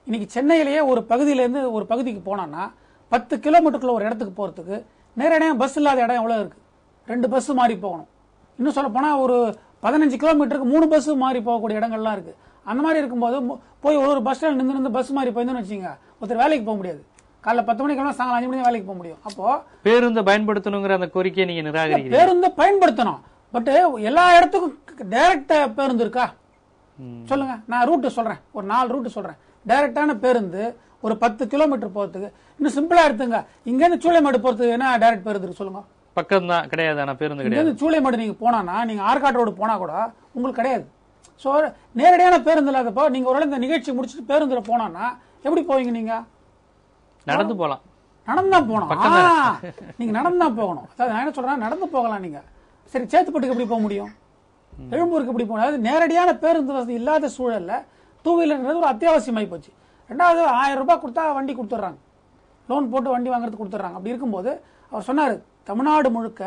இன்னைக்கு சென்னையிலேயே ஒரு பகுதியில இருந்து ஒரு பகுதிக்கு போனா 10 கிலோமீட்டருக்குள்ள ஒரு இடத்துக்கு போறதுக்கு நேரடியாக பஸ் இல்லாத இடம் எவ்வளவு இருக்கு? 2 பஸ் மாறி போகணும். இன்னும் சொல்ல போனா ஒரு 15 கிலோமீட்டருக்கு 3 பஸ் மாறி போகக்கூடிய இடங்கள்லாம் இருக்கு. அந்த மாதிரி இருக்கும்போது போய் ஒரு பஸ் ஸ்டாண்ட் நின்று பஸ் மாறி போயிருந்தோம்னு வச்சுங்க, ஒருத்தர் வேலைக்கு போக முடியாது. காலைல 10 மணிக்கு சாயங்காலம் 5 மணி வேலைக்கு போக முடியும். அப்போ பேருந்து பயன்படுத்தணுங்கிற அந்த கோரிக்கையை நீங்க நிராகரிக்கிறீங்க. பேருந்து பயன்படுத்தணும், பட் எல்லா இடத்துக்கும் டைரக்ட் பேருந்து இருக்கா சொல்லுங்க? நான் ரூட் சொல்றேன், ஒரு 4 ரூட் சொல்றேன். டைரக்டான பேருந்து ஒரு 10 கிலோமீட்டர் போறதுக்கு. இன்னும் சிம்பிளா எடுத்துங்க, இங்க இருந்து சூளைமேடு போறதுக்கு என்ன டைரக்ட் பேருந்து இருக்கு சொல்லுங்க? பக்கம் தான் கிடையாது. ஆனா பேருந்து கிடையாது. சூளைமேடு நீங்க போனா, நீங்க ஆற்காடு ரோடு போனா கூட உங்களுக்கு கிடையாது. சோ நேரடியான பேருந்து இல்லாதப்போ நீங்க ஒரு இந்த நிகழ்ச்சி முடிச்சுட்டு பேருந்துல போனா எப்படி போவீங்க? நீங்க நடந்து போகலாம். நடந்துதான் போகணும். நீங்க நடந்துதான் போகணும். அதாவது நான் என்ன சொல்றேன், நடந்து போகலாம். நீங்க சரி, சேத்துப்பட்டுக்கு எப்படி போக முடியும்? எழும்பூருக்கு எப்படி போகணும்? அதாவது நேரடியான பேருந்து வசதி இல்லாத சூழல்ல 2 வீலர்ன்றது ஒரு அத்தியாவசியமாகி போச்சு. 2வது, 1000 ரூபாய் கொடுத்தா வண்டி கொடுத்துட்றாங்க, லோன் போட்டு வண்டி வாங்குறது கொடுத்துட்றாங்க. அப்படி இருக்கும்போது அவர் சொன்னாரு, தமிழ்நாடு முழுக்க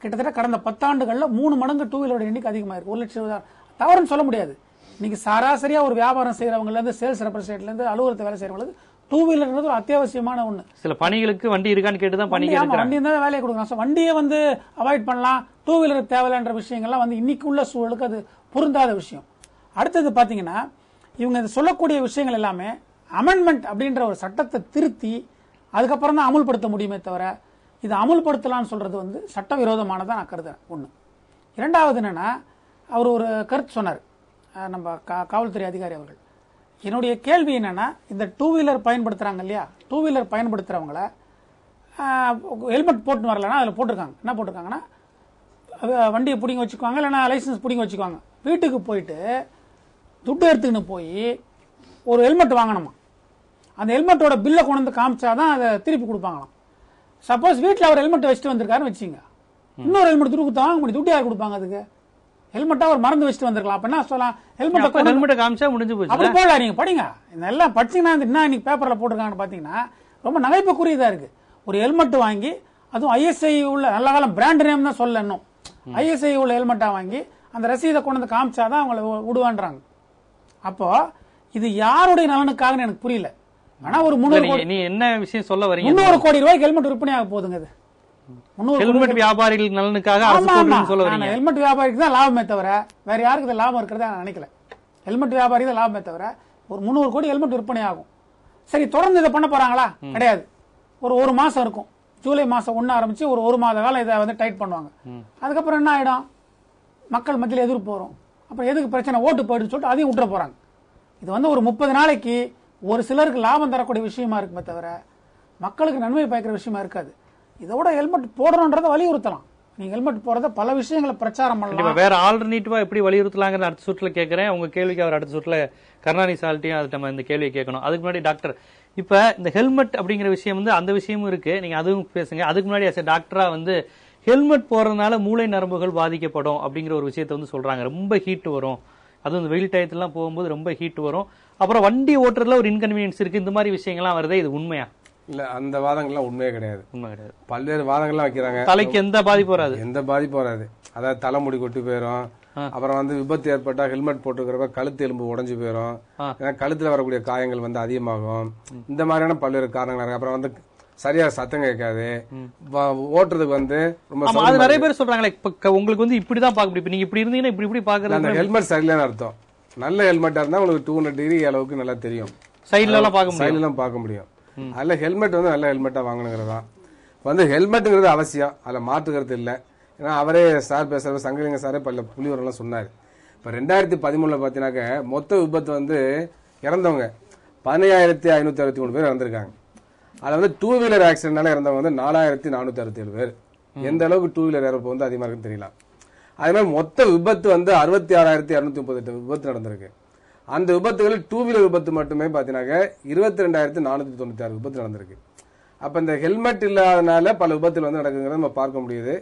கிட்டத்தட்ட கடந்த 10 ஆண்டுகள்ல 3 மடங்கு 2 வீலரோட எண்ணிக்கை அதிகமாயிருக்கு. 1,20,000 தவறுன்னு சொல்ல முடியாது. இன்னைக்கு சராசரியா ஒரு வியாபாரம் செய்யறவங்கல இருந்து சேல்ஸ் ரெப்ரசன்டேட்டிவ்ல இருந்து அலுவலகத்தை வேலை செய்யறவங்களுக்கு டூ வீலர்ன்றது ஒரு அத்தியாவசியமான ஒண்ணு. சில பணிகளுக்கு வண்டி இருக்கான்னு கேட்டுதான் பணிக்கு வண்டி இருந்தா வேலையை கொடுக்கணும். வண்டியை வந்து அவாய்ட் பண்ணலாம், டூ வீலர் தேவையில்லைன்ற விஷயங்கள்லாம் வந்து இன்னைக்கு உள்ள சூழலுக்கு அது பொருந்தாத விஷயம். அடுத்தது பாத்தீங்கன்னா இவங்க சொல்லக்கூடிய விஷயங்கள் எல்லாமே அமெண்ட்மெண்ட் அப்படின்ற ஒரு சட்டத்தை திருத்தி அதுக்கப்புறம் தான் அமுல்படுத்த முடியுமே தவிர இது அமுல்படுத்தலாம்னு சொல்றது வந்து சட்டவிரோதமானதான் நான் கருதுறேன். ஒண்ணு. இரண்டாவது என்னன்னா, அவர் ஒரு கருத்து சொன்னார் நம்ம காவல்துறை அதிகாரி அவர்கள். என்னுடைய கேள்வி என்னன்னா, இந்த டூ வீலர் பயன்படுத்துறாங்க இல்லையா, டூ வீலர் பயன்படுத்துறவங்கள ஹெல்மெட் போட்டு வரலன்னா அதில் போட்டிருக்காங்க, என்ன போட்டிருக்காங்கன்னா வண்டியை பிடிங்க வச்சுக்குவாங்க, இல்லைன்னா லைசன்ஸ் பிடிங்க வச்சுக்குவாங்க. வீட்டுக்கு போயிட்டு துட்டு எடுத்துக்கின்னு போய் ஒரு ஹெல்மெட் வாங்கணுமா, அந்த ஹெல்மெட்டோட பில்லை கொண்டு வந்து காமிச்சாதான் அதை திருப்பி கொடுப்பாங்களாம். சப்போஸ் வீட்டில் அவர் ஹெல்மெட் வச்சுட்டு வந்திருக்காருன்னு வச்சுங்க, இன்னொரு ஹெல்மெட் துட்டு கொடுத்தா வாங்க முடியும், துட்டு யார் கொடுப்பாங்க? அதுக்கு ஹெல்மெட்டா ஒரு மறந்து வச்சுட்டு வந்திருக்கலாம். அப்ப என்ன சொல்லலாம், ஹெல்மெட் காமிச்சா முடிஞ்சு போச்சு. அப்படி போல நீங்க படிங்க, இதெல்லாம் படிச்சீங்கன்னா என்ன இன்னைக்கு பேப்பர்ல போட்டிருக்காங்கன்னு பாத்தீங்கன்னா ரொம்ப நகைப்புக்குரியதா இருக்கு. ஒரு ஹெல்மெட் வாங்கி, அதுவும் ஐஎஸ்ஐ உள்ள நல்ல காலம் பிராண்ட் நேம் தான் சொல்ல, இன்னும் ஐஎஸ்ஐ உள்ள ஹெல்மெட்டா வாங்கி அந்த ரசீதை கொண்டு வந்து காமிச்சாதான் அவங்களை விடுவான்றாங்க. அப்போ இது யாருடைய நலனுக்காக எனக்கு புரியல. ஆனா ஒரு 300 கோடி, நீ என்ன விஷயம் சொல்ல வரீங்க, 300 கோடி ரூபாய்க்கு ஹெல்மெட் விற்பனையாக போகுதுங்க. இது ஹெல்மெட் வியாபாரிகள் நலனுக்காக ஹெல்மெட் வியாபாரிக்கு தான் லாபமே தவிர வேற யாருக்கு லாபம் இருக்கிறதா நான் நினைக்கல. ஹெல்மெட் வியாபாரி தான் லாபமே தவிர ஒரு 300 கோடி ஹெல்மெட் விற்பனை ஆகும். சரி, தொடர்ந்து இதை பண்ண போறாங்களா? கிடையாது. ஒரு மாசம் இருக்கும், ஜூலை மாசம் 1 ஆரம்பிச்சு ஒரு மாத காலம் இதை வந்து டைட் பண்ணுவாங்க. அதுக்கப்புறம் என்ன ஆயிடும், மக்கள் மத்தியில் எதிர்ப்பு வரும். அப்புறம் எதுக்கு பிரச்சனை, ஓட்டு போயிடுன்னு சொல்லிட்டு அதையும் விட்டுற போறாங்க. இது வந்து ஒரு 30 நாளைக்கு ஒரு சிலருக்கு லாபம் தரக்கூடிய விஷயமா இருக்குமே தவிர மக்களுக்கு நன்மை பயக்கிற விஷயமா இருக்காது. இதோட ஹெல்மெட் போடணும்ன்றத வலியுறுத்தலாம். நீங்க ஹெல்மெட் போறத பல விஷயங்களை பிரச்சாரம் பண்ணலாம். வேற ஆல்டர்னேட்டிவா எப்படி வலியுறுத்தலாங்கிற அடுத்த சுற்றுல கேட்கிறேன். உங்க கேள்விக்கு அவர் அடுத்த சுற்றுல கருணாநிதி சால்ட்டையும் அது நம்ம இந்த கேள்வியை கேட்கணும். அதுக்கு முன்னாடி டாக்டர், இப்ப இந்த ஹெல்மெட் அப்படிங்கிற விஷயம் வந்து அந்த விஷயமும் இருக்கு, நீங்க அதுவும் பேசுங்க. அதுக்கு முன்னாடி டாக்டரா வந்து ஹெல்மெட் போறதுனால மூளை நரம்புகள் பாதிக்கப்படும் அப்படிங்கிற ஒரு விஷயத்த வந்து சொல்றாங்க. ரொம்ப ஹீட் வரும், அதுவும் இந்த வெயில் டயத்துலாம் போகும்போது ரொம்ப ஹீட் வரும், அப்புறம் வண்டி ஓட்டுறதுல ஒரு இன்கன்வீனியன்ஸ் இருக்கு, இந்த மாதிரி விஷயங்கள்லாம் வருது. இது உண்மையா? இல்ல, அந்த வாதங்கள்லாம் உண்மையே கிடையாது. உண்மை கிடையாது. பல்வேறு வாதங்கள்லாம் வைக்கிறாங்க. தலைக்கு எந்த பாதிப்பு வராது, எந்த பாதிப்பு வராது. அதாவது தலைமுடி கொட்டி போயிடும், அப்புறம் வந்து விபத்து ஏற்பட்டா ஹெல்மெட் போட்டுக்கிறப்ப கழுத்து எலும்பு உடைஞ்சு போயிடும், ஏன்னா கழுத்துல வரக்கூடிய காயங்கள் வந்து அதிகமாகும். இந்த மாதிரியான பல்வேறு காரணங்கள் இருக்கு. அப்புறம் வந்து சரியா சத்தம் கேட்காது, ஓட்டுறதுக்கு வந்து ரொம்ப நிறைய பேர் சொல்றாங்களே, உங்களுக்கு வந்து இப்படிதான் பார்க்க முடியும், நீங்க இப்படி இருந்தீங்கன்னா இப்படி பாக்குறது. அந்த ஹெல்மெட் சரியில்லைன்னு அர்த்தம். நல்ல ஹெல்மெட்டா இருந்தா உங்களுக்கு 200 டிகிரி அளவுக்கு நல்லா தெரியும், சைட்ல எல்லாம் பார்க்க முடியும். அதுல ஹெல்மெட் வந்து நல்ல ஹெல்மெட்டா வாங்கணுங்கிறதா வந்து ஹெல்மெட்டுங்கிறது அவசியம், அதுல மாற்றுக்கிறது இல்லை. ஏன்னா அவரே சார் பேசுற சங்கலிங்க சாரே பல புள்ளிவரெல்லாம் சொன்னாரு. இப்ப 2013 பாத்தீங்கன்னாக்க மொத்த விபத்து வந்து இறந்தவங்க 15,563 பேர் இறந்திருக்காங்க. அதுல வந்து டூ வீலர் ஆக்சிடென்ட்னால இறந்தவங்க வந்து 4,467 பேர். எந்த அளவுக்கு டூ வீலர் இறப்பு வந்து அதிகமா இருக்குன்னு தெரியல. அதே மாதிரி மொத்த விபத்து வந்து 66,238 விபத்து நடந்திருக்கு. அந்த விபத்துகளில் டூ வீலர் விபத்து மட்டுமே பாத்தீங்கன்னா 22,496 விபத்து நடந்திருக்கு. அப்ப இந்த ஹெல்மெட் இல்லாதனால பல விபத்துகள் வந்து நடக்குங்கிறத நம்ம பார்க்க முடியுது.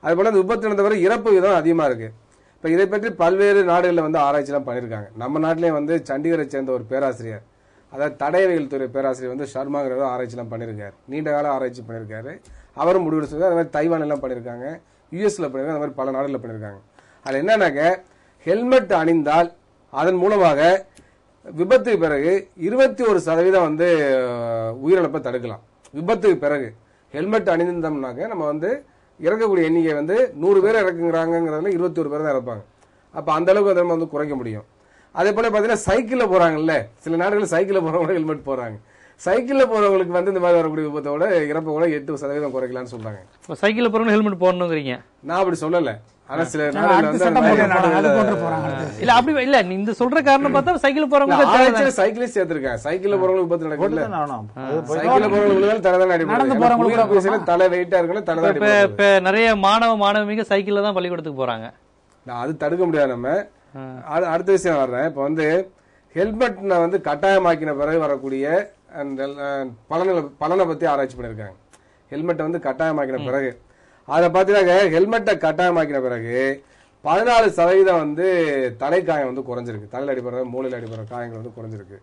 அது போல இந்த விபத்து நடந்தவரை இறப்பு விதம் அதிகமா இருக்கு. இப்ப இதை பற்றி பல்வேறு நாடுகளில் வந்து ஆராய்ச்சி எல்லாம் பண்ணிருக்காங்க. நம்ம நாட்டிலேயே வந்து சண்டிகரை சேர்ந்த ஒரு பேராசிரியர், அதாவது தடயவியல் துறை பேராசிரியர் வந்து ஷர்மாங்கிற ஆராய்ச்சி எல்லாம் பண்ணிருக்காரு, நீண்ட கால ஆராய்ச்சி பண்ணிருக்காரு. அவரும் முடிவு செய்து அது மாதிரி தைவான் எல்லாம் பண்ணிருக்காங்க, யூஎஸ்ல பண்ணிருக்காங்க, அந்த மாதிரி பல நாடுகளில் பண்ணிருக்காங்க. அதுல என்னன்னாக்க ஹெல்மெட் அணிந்தால் அதன் மூலமாக விபத்துக்கு பிறகு 21% வந்து உயிரிழப்பை தடுக்கலாம். விபத்துக்கு பிறகு ஹெல்மெட் அணிந்தோம்னாக்க நம்ம வந்து இறக்கக்கூடிய எண்ணிக்கை வந்து 100 பேர் இறக்குங்கிறாங்கிறதுல 21 பேர் தான் இறப்பாங்க. அப்ப அந்த அளவுக்கு நம்ம வந்து குறைக்க முடியும். அதே போல பாத்தீங்கன்னா சைக்கிள்ல போறாங்கல்ல, சில நாடுகள் சைக்கிள்ல போறவங்க ஹெல்மெட் போறாங்க. சைக்கிள்ல போறவங்களுக்கு வந்து இந்த மாதிரி வரக்கூடிய விபத்தோட இறப்போட 8% குறைக்கலாம்னு சொல்றாங்க. சைக்கிள்ல போறவங்க ஹெல்மெட் போடணுங்கிறீங்க? நான் அப்படி சொல்லல. ஆனா சில இல்ல அப்படி இல்ல, நீங்க சொல்ற காரணம் பார்த்தா சைக்கிள் போறவங்க சைக்கிளே சேர்த்திருக்காங்க. சைக்கிள்ல போறவங்களுக்கு விபத்து நடக்குது, சைக்கிள்ல போறவங்களுக்கு தலைதான் அடிப்படை தலை வெயிட்டா இருக்கணும், தலைதான். இப்ப நிறைய மாணவிக சைக்கிள்ல தான் பள்ளிக்கூடத்துக்கு போறாங்க. அது தடுக்க முடியாது. நம்ம அடுத்த விஷயம் வர்றேன். இப்ப வந்து ஹெல்மெட் வந்து கட்டாயமாக்கின பிறகு வரக்கூடிய பலனை பத்தி ஆராய்ச்சி பண்ணிருக்காங்க. ஹெல்மெட் வந்து கட்டாயமாக்கின பிறகு அதை பாத்தீங்கன்னா ஹெல்மெட்டை கட்டாயமாக்கின பிறகு 14% வந்து தலைக்காயம் வந்து குறைஞ்சிருக்கு, தலையில் அடிபடுற மூளையில் அடிபடுற காயங்கள் வந்து குறைஞ்சிருக்கு.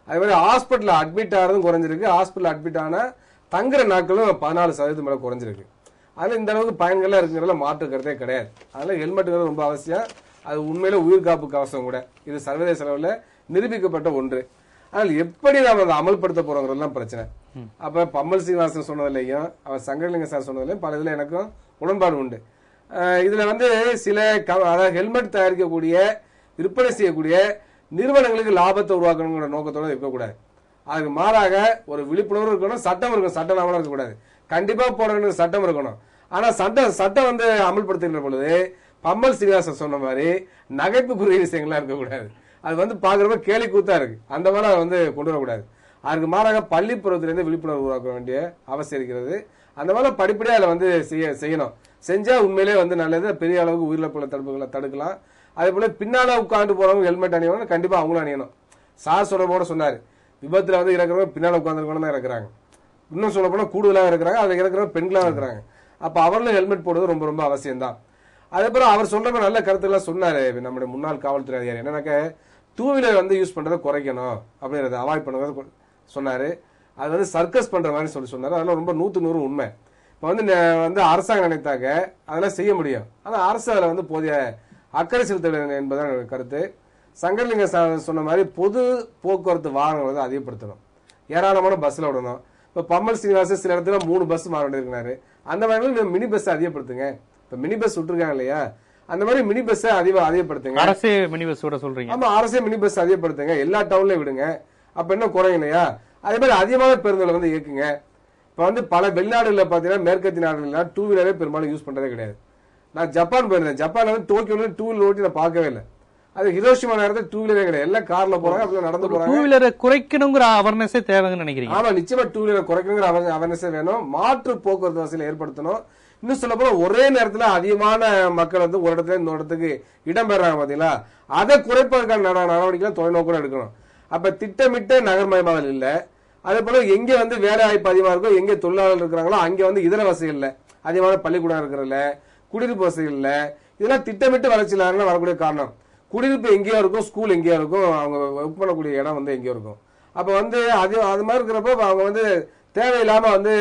அதே மாதிரி ஹாஸ்பிட்டல் அட்மிட் ஆகிறதும் குறைஞ்சிருக்கு, ஹாஸ்பிட்டல் அட்மிட் ஆனா தங்குற நாட்களும் 14% மேல குறைஞ்சிருக்கு. அதுல இந்த அளவுக்கு பயன்கள்லாம் இருக்குங்கிறதுல மாற்று கருத்தே கிடையாது. அதனால ஹெல்மெட்டுங்கிறது ரொம்ப அவசியம். அது உண்மையில உயிர் காப்பு கவசம் கூட. இது சர்வதேச அளவில் நிரூபிக்கப்பட்ட ஒன்று. ஆனால் எப்படி நாம அதை அமல்படுத்த போறோங்கிறதுலாம் பிரச்சனை. அப்ப பம்மல் சீனிவாசன் சொன்னதுலையும் அவர் சங்கரலிங்க சார் சொன்னதுலையும் பல இதுல எனக்கும் உடன்பாடு உண்டு. இதுல வந்து சில அதாவது ஹெல்மெட் தயாரிக்கக்கூடிய விற்பனை செய்யக்கூடிய நிறுவனங்களுக்கு லாபத்தை உருவாக்கணுங்கிற நோக்கத்தோட இருக்கக்கூடாது. அதுக்கு மாறாக ஒரு விழிப்புணர்வு இருக்கணும், சட்டம் இருக்கணும். சட்டம் இல்லாம இருக்கக்கூடாது, கண்டிப்பா போடணும், சட்டம் இருக்கணும். ஆனா சட்டம் வந்து அமல்படுத்துகின்ற பொழுது பம்மல் சீனிவாசன் சொன்ன மாதிரி நகைப்புக்குரிய விஷயங்கள்லாம் இருக்கக்கூடாது. அது வந்து பாக்குறப்ப கேலி கூத்தா இருக்கு, அந்த மாதிரி அதை வந்து கொண்டு வரக்கூடாது. அதுக்கு மாறாக பள்ளி பருவத்திலிருந்து விழிப்புணர்வு உருவாக்க வேண்டிய அவசியம் இருக்கிறது. அந்த மாதிரி படிப்படியா அதில் வந்து செய்யணும். செஞ்சா உண்மையிலே வந்து நல்லது, பெரிய அளவுக்கு உயிரிழப்புகளை தடுக்கலாம். அதே போல பின்னால உட்காந்து போறவங்க ஹெல்மெட் அணியணும், கண்டிப்பா அவங்களும் அணியணும். சார் சொல்ற போல சொன்னாரு, விபத்துல வந்து இறக்குறவங்க பின்னால உட்காந்துருக்கணும் தான் இறக்குறாங்க. இன்னும் சொல்ல போனா கூடுதலாக இருக்கிறாங்க, அதை இறக்குறவங்க பெண்களாக இருக்கிறாங்க. அப்ப அவர்களும் ஹெல்மெட் போடுறது ரொம்ப ரொம்ப அவசியம் தான். அதே போல அவர் சொல்ற நல்ல கருத்துக்கெல்லாம் சொன்னாரு நம்முடைய முன்னாள் காவல்துறை அதிகாரி. என்னன்னாக்க டூ வீலர் வந்து யூஸ் பண்றதை குறைக்கணும் அப்படிங்கறத அவாய்ட் பண்ணுறது சொன்னாரு. அது வந்து சர்க்கஸ் பண்ற மாதிரி சொன்னாரு. அதெல்லாம் ரொம்ப 100% உண்மை. இப்ப வந்து அரசாங்கம் நினைத்தாக்க அதெல்லாம் செய்ய முடியும். ஆனா அரசு அதுல வந்து போதிய அக்கறை செலுத்த என்பதுதான் கருத்து. சங்கரலிங்க சொன்ன மாதிரி பொது போக்குவரத்து வாகனங்களை வந்து அதிகப்படுத்தணும், ஏராளமான பஸ்ல விடணும். இப்ப பம்மல் சீனிவாசன் சில இடத்துல 3 பஸ் மாற வேண்டியிருக்கிறாரு. அந்த மாதிரி மினி பஸ் அதிகப்படுத்துங்க. இப்ப மினி பஸ் விட்டுருக்காங்க இல்லையா, அந்த மாதிரி மினி பஸ் அதிகப்படுத்துங்க. அரசே மினி பஸ் விட சொல்றீங்க? ஆமா, அரசே மினி பஸ் அதிகப்படுத்துங்க, எல்லா டவுன்லயும் விடுங்க. அப்ப என்ன குறையும் இல்லையா? அதே மாதிரி அதிகமான பேருந்துகளை வந்து இயக்குங்க. இப்ப வந்து பல வெளிநாடுகளில் பாத்தீங்கன்னா மேற்கத்திய நாடுகள் டூ வீலரே பெரும்பாலும் யூஸ் பண்றதே கிடையாது. நான் ஜப்பான் போயிருந்தேன். ஜப்பான்ல வந்து டோக்கியோல டூ வீலர் ஓட்டி நான் பார்க்கவே இல்லை. அது ஹிரோஷிமா நேரத்தில் டூ வீலரே கிடையாது, எல்லாம் கார்ல போறாங்க, அப்படி நடந்து போறாங்க. டூ வீலரை குறைக்கணுங்கிற அவர்னஸே தேவைன்னு நினைக்கிறீங்க? ஆமா, நிச்சயமா டூ வீலரை குறைக்கணுங்கிற அவர்னஸே வேணும். மாற்று போக்குவரத்து வசதியை ஏற்படுத்தணும். இன்னும் சொல்ல போனா ஒரே நேரத்துல அதிகமான மக்கள் வந்து ஒரு இடத்துல இன்னொரு இடத்துக்கு இடம்பெறாங்க பாத்தீங்களா, அதை குறைப்பதற்கான நடவடிக்கை தொலைநோக்கோட எடுக்கணும். அப்ப திட்டமிட்ட நகர்மயமாதல் இல்ல. அதே போல எங்க வந்து வேலை வாய்ப்பு அதிகமா இருக்கோ, எங்க தொழிலாளர்கள் இருக்கிறாங்களோ அங்க வந்து இதர வசதிகள் இல்ல, அதிகமான பள்ளிக்கூடம் இருக்கிறதுல, குடியிருப்பு வசதிகள் இல்ல. இதெல்லாம் திட்டமிட்டு வளர்ச்சி இல்லாத வரக்கூடிய காரணம். குடியிருப்பு எங்கேயோ இருக்கும், ஸ்கூல் எங்கேயோ இருக்கும், அவங்க ஒர்க் பண்ணக்கூடிய இடம் வந்து எங்கேயோ இருக்கும். அப்ப வந்து அது மாதிரி இருக்கிறப்போ அவங்க வந்து தேவையில்லாம வந்து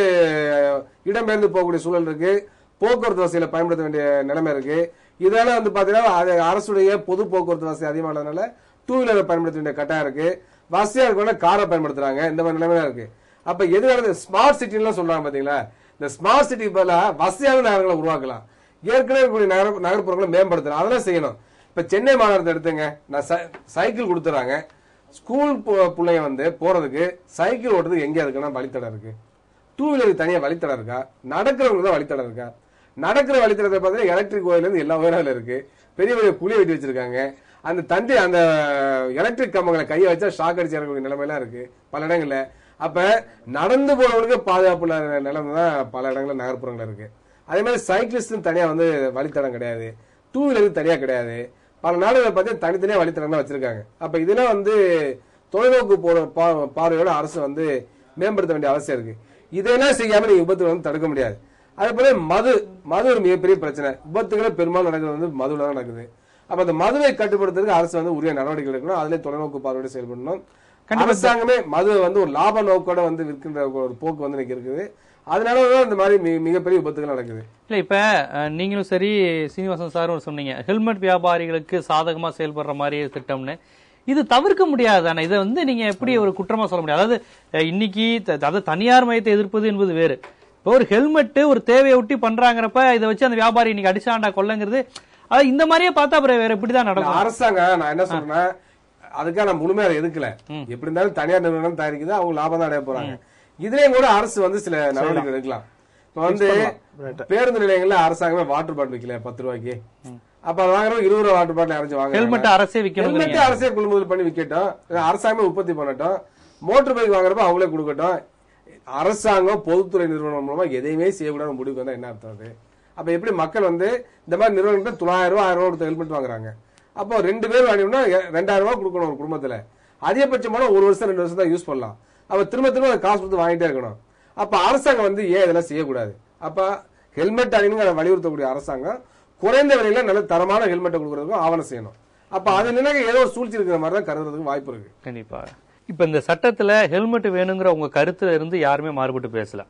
இடம்பெயர்ந்து போகக்கூடிய சூழல் இருக்கு. போக்குவரத்து வசதியில பயன்படுத்த வேண்டிய நிலைமை இருக்கு. இதெல்லாம் வந்து பாத்தீங்கன்னா அரசுடைய பொது போக்குவரத்து வசதி அதிகமானதுனால டூ வீலரை பயன்படுத்த வேண்டிய கட்டாயம் இருக்கு. வசதியா இருக்கவங்க காரை பயன்படுத்துறாங்க. இந்த மாதிரி நிலைமையா இருக்கு. அப்ப எது நடக்குது, ஸ்மார்ட் சிட்டின்னு சொல்றாங்க பாத்தீங்களா, இந்த ஸ்மார்ட் சிட்டி போல வசதியான நகரங்களை உருவாக்கலாம், ஏற்கனவே நகர்ப்புறங்களை மேம்படுத்தலாம், அதெல்லாம் செய்யணும். இப்ப சென்னை மாநகரத்தை எடுத்துங்க, நான் சைக்கிள் கொடுத்துறாங்க. ஸ்கூல் பிள்ளைங்க வந்து போறதுக்கு சைக்கிள் ஓட்டுறதுக்கு எங்க இருக்குன்னா வழித்தடம் இருக்கு. டூ வீலருக்கு தனியா வழித்தடம் இருக்கா? நடக்கிறவங்களுக்கு தான் வழித்தடம் இருக்கா? நடக்கிற வழித்தடத்தை பார்த்தீங்கன்னா எலக்ட்ரிக் கோயில இருந்து எல்லா உயரால இருக்கு. பெரிய பெரிய குழியை வெட்டி வச்சிருக்காங்க. அந்த எலக்ட்ரிக் கம்பங்களை கையை வச்சா ஷாக் அடிச்சு இறங்கக்கூடிய நிலைமையெல்லாம் இருக்கு பல இடங்கள்ல. அப்ப நடந்து போறவங்களுக்கு பாதுகாப்புள்ள நிலைமை தான் பல இடங்கள்ல நகர்ப்புறங்கள் இருக்கு. அதே மாதிரி சைக்கிளிஸ்டும் தனியா வந்து வழித்தடம் கிடையாது, டூ வீலருக்கு தனியா கிடையாது. பல நாடுகளை பார்த்தீங்கன்னா தனித்தனியா வழித்தடம் தான் வச்சிருக்காங்க. அப்ப இதெல்லாம் வந்து தொலைநோக்கு பார்வையோட அரசு வந்து மேம்படுத்த வேண்டிய அவசியம் இருக்கு. இதெல்லாம் செய்யாம நீங்க விபத்துகளை வந்து தடுக்க முடியாது. அதே போல மது ஒரு மிகப்பெரிய பிரச்சனை. விபத்துகளை பெரும்பாலும் நடக்கிறது வந்து மதுல தான் நடக்குது. அப்ப அந்த மதுவை கட்டுப்படுத்துறதுக்கு அரசு வந்து உரிய நடவடிக்கை எடுக்கணும். அதுல தொலைநோக்கு பார்வையோட செயல்படணும். அரசாங்கமே மது வந்து ஒரு லாப நோக்கோட வந்து விற்கின்ற ஒரு போக்கு வந்து இன்னைக்கு இருக்குது. அதனாலதான் இந்த மாதிரி மிகப்பெரிய விபத்துகள் நடக்குது. இல்ல இப்ப நீங்களும் சரி சீனிவாசன் சாரும் சொன்னீங்க, ஹெல்மெட் வியாபாரிகளுக்கு சாதகமா செயல்படுற மாதிரி திட்டம்னு. இது தவிர்க்க முடியாது. ஆனா இதை வந்து நீங்க எப்படி ஒரு குற்றமா சொல்ல முடியாது? அதாவது இன்னைக்கு அதாவது தனியார் மயத்தை எதிர்ப்பது என்பது வேறு. இப்போ ஒரு ஹெல்மெட் ஒரு தேவையை ஒட்டி பண்றாங்கிறப்ப இதை வச்சு அந்த வியாபாரி இன்னைக்கு அடிச்சாண்டா கொள்ளைங்கிறது, அது இந்த மாதிரியே பார்த்தா அப்புறம் வேற எப்படிதான் நடக்கும்? அரசாங்கம் நான் என்ன சொல்றேன், அதுக்காக நான் முழுமையாக எதுக்கல. எப்படி இருந்தாலும் தனியார் நிறுவனம் தயாரிக்குது, அவங்க லாபம் தான் அடைய போறாங்க. இதுலயும் கூட அரசு வந்து சில நடவடிக்கை எடுக்கலாம். இப்ப வந்து பேருந்து நிலையங்கள்ல அரசாங்கமே வாட்டர் பாட்டில் விற்கல 10 ரூபாய்க்கு. அப்ப அது வாங்குறவங்க 20 ரூபாய் வாட்டர் பாட்டில் அரைஞ்சு வாங்க. ஹெல்மெட் அரசே விற்கணும், ஹெல்மெட் அரசே கொள்முதல் பண்ணி விற்கட்டும், அரசாங்கமே உற்பத்தி பண்ணட்டும். மோட்டர் பைக் வாங்குறப்ப அவங்களே கொடுக்கட்டும். அரசாங்கம் பொதுத்துறை நிறுவனம் மூலமா எதையுமே செய்யக்கூடாது முடிவுக்கு வந்தா என்ன அர்த்தம்? அது அப்ப எப்படி மக்கள் வந்து இந்த மாதிரி நிறுவனங்கள் 900 ரூபாய் 1000 ரூபாய் கொடுத்து ஹெல்மெட் வாங்குறாங்க. அப்போ 2 பேர் வாங்கினோம்னா 2000 ரூபாய் கொடுக்கணும் ஒரு குடும்பத்துல. அதிகபட்சமான 1 வருஷம் 2 வருஷம் தான் யூஸ் பண்ணலாம். அப்ப திரும்ப காசு கொடுத்து வாங்கிட்டே இருக்கணும். அப்ப அரசாங்கம் வந்து ஏன் இதெல்லாம் செய்யக்கூடாது? அப்ப ஹெல்மெட் அணின்னு வலியுறுத்தக்கூடிய அரசாங்கம் குறைந்த விலையில நல்ல தரமான ஹெல்மெட்டை கொடுக்கறதுக்கும் ஆவணம் செய்யணும். அப்ப அது நினைக்க ஏதோ ஒரு சூழ்ச்சி இருக்கிற மாதிரி தான் கருதுறதுக்கு வாய்ப்பு இருக்கு. கண்டிப்பா. இப்ப இந்த சட்டத்துல ஹெல்மெட் வேணுங்கிற உங்க கருத்துல இருந்து யாருமே மாறுபட்டு பேசல.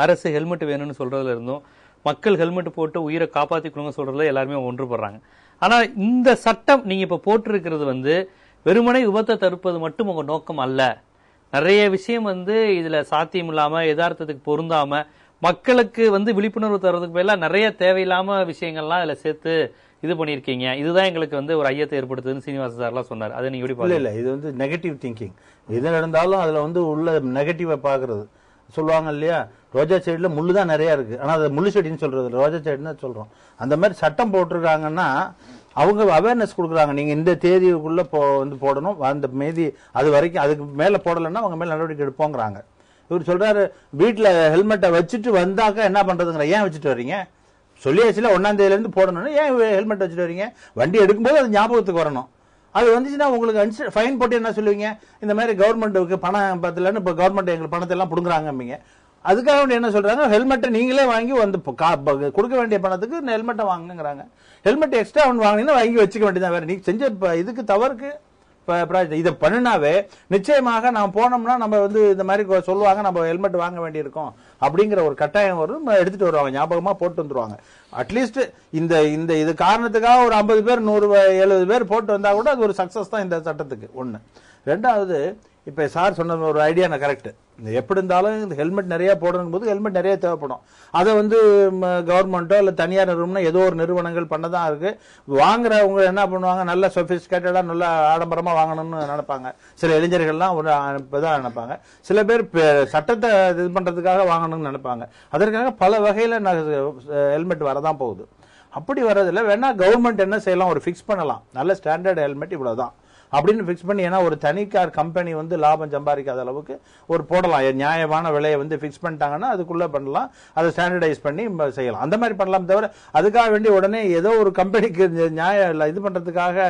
அரசு ஹெல்மெட் வேணும்னு சொல்றதுல இருந்தும் மக்கள் ஹெல்மெட் போட்டு உயிரை காப்பாத்திக்கணுங்க சொல்றதுல எல்லாருமே ஒன்றுபடுறாங்க. ஆனா இந்த சட்டம் நீங்க இப்ப போட்டிருக்கிறது வந்து வெறுமனை விபத்தை தடுப்பது மட்டும் உங்க நோக்கம் அல்ல. நிறைய விஷயம் வந்து இதுல சாத்தியம் இல்லாம யதார்த்தத்துக்கு பொருந்தாம மக்களுக்கு வந்து விழிப்புணர்வு தர்றதுக்கு பதிலா நிறைய தேவையில்லாம விஷயங்கள்லாம் இதுல சேர்த்து இது பண்ணிருக்கீங்க. இதுதான் எங்களுக்கு வந்து ஒரு ஐயத்தை ஏற்படுத்துதுன்னு சீனிவாச சார்லாம் சொன்னார். அதை நீங்க எப்படி இல்ல இது வந்து நெகட்டிவ் திங்கிங். எது நடந்தாலும் அதுல வந்து உள்ள நெகட்டிவா பாக்குறது. சொல்லுவாங்க இல்லையா, ரோஜா செடியில முள்ளு தான் நிறைய இருக்கு, ஆனா அது முள்ளு செடின்னு சொல்றது ரோஜா செடின்னு சொல்றோம். அந்த மாதிரி சட்டம் போட்டிருக்காங்கன்னா அவங்க அவேர்னஸ் கொடுக்குறாங்க, நீங்க இந்த தேதிக்குள்ள வந்து போடணும், அந்த மீதி அது வரைக்கும் அதுக்கு மேல போடலைன்னா அவங்க மேல நடவடிக்கை எடுப்போங்கிறாங்க. இவர் சொல்றாரு வீட்டுல ஹெல்மெட்டை வச்சுட்டு வந்தாக்கா என்ன பண்றதுங்கிற, ஏன் வச்சுட்டு வர்றீங்க, சொல்லியாச்சுல 1ஆம் தேதியில இருந்து போடணும்னு, ஏன் ஹெல்மெட் வச்சுட்டு வரீங்க, வண்டி எடுக்கும்போது அது ஞாபகத்துக்கு வரணும். அது வந்துச்சுன்னா உங்களுக்கு ஃபைன் போட்டு என்ன சொல்லுவீங்க, இந்த மாதிரி கவர்மெண்ட்டுக்கு பணம் பத்தலன்னு இப்போ கவர்மெண்ட் எங்களுக்கு பணத்தை எல்லாம் பிடுங்குறாங்க. அதுக்காக என்ன சொல்றாங்க, ஹெல்மெட்டை நீங்களே வாங்கி வந்து கொடுக்க வேண்டிய பணத்துக்கு ஹெல்மெட்டை வாங்குங்கிறாங்க. ஹெல்மெட் எக்ஸ்ட்ரா ஒன்று வாங்கினீங்கன்னா வாங்கி வச்சுக்க வேண்டியதான், வேற நீங்க செஞ்ச இதுக்கு தவறுக்கு இதை பண்ணினாவே நிச்சயமாக நம்ம போனோம்னா நம்ம வந்து இந்த மாதிரி சொல்லுவாங்க, நம்ம ஹெல்மெட் வாங்க வேண்டியிருக்கோம் அப்படிங்கிற ஒரு கட்டாயம் வரும், எடுத்துட்டு வருவாங்க, ஞாபகமா போட்டு வந்துருவாங்க. அட்லீஸ்ட் இந்த இந்த இது காரணத்துக்காக ஒரு 50 பேர் 170 பேர் போட்டு வந்தா கூட அது ஒரு சக்சஸ் தான் இந்த சட்டத்துக்கு. ஒண்ணு. ரெண்டாவது, இப்ப சார் சொன்ன ஒரு ஐடியா நான் கரெக்ட். எப்படி இருந்தாலும் இந்த ஹெல்மெட் நிறைய போடணும் போது ஹெல்மெட் நிறைய தேவைப்படும். அதை வந்து கவர்மெண்ட்டோ இல்ல தனியார் நிறுவனம் ஏதோ ஒரு நிறுவனங்கள் பண்ணதான் இருக்கு. வாங்குறவங்க என்ன பண்ணுவாங்க, நல்ல சொபிஸ்டிகேட்டடா நல்ல ஆடம்பரமா வாங்கணும்னு நினைப்பாங்க. சில இளைஞர்கள்லாம் ஒரு இதான் நினைப்பாங்க. சில பேர் சட்டத்தை இது பண்றதுக்காக வாங்கணும்னு நினைப்பாங்க. அதற்காக பல வகையில ஹெல்மெட் வரதான் போகுது. அப்படி வர்றதுல வேணா கவர்மெண்ட் என்ன செய்யலாம், ஒரு பிக்ஸ் பண்ணலாம், நல்ல ஸ்டாண்டர்ட் ஹெல்மெட் இவ்வளவுதான் அப்படின்னு பிக்ஸ் பண்ணி, ஏன்னா ஒரு தனிக்கார் கம்பெனி வந்து லாபம் சம்பாதிக்காத அளவுக்கு ஒரு போடலாம், நியாயமான விலையை வந்து பிக்ஸ் பண்ணிட்டாங்கன்னா அதுக்குள்ள பண்ணலாம், அதை ஸ்டாண்டர்டைஸ் பண்ணி செய்யலாம். அந்த மாதிரி பண்ணலாம். தவிர அதுக்காக வேண்டி உடனே ஏதோ ஒரு கம்பெனிக்கு நியாயம் இது பண்றதுக்காக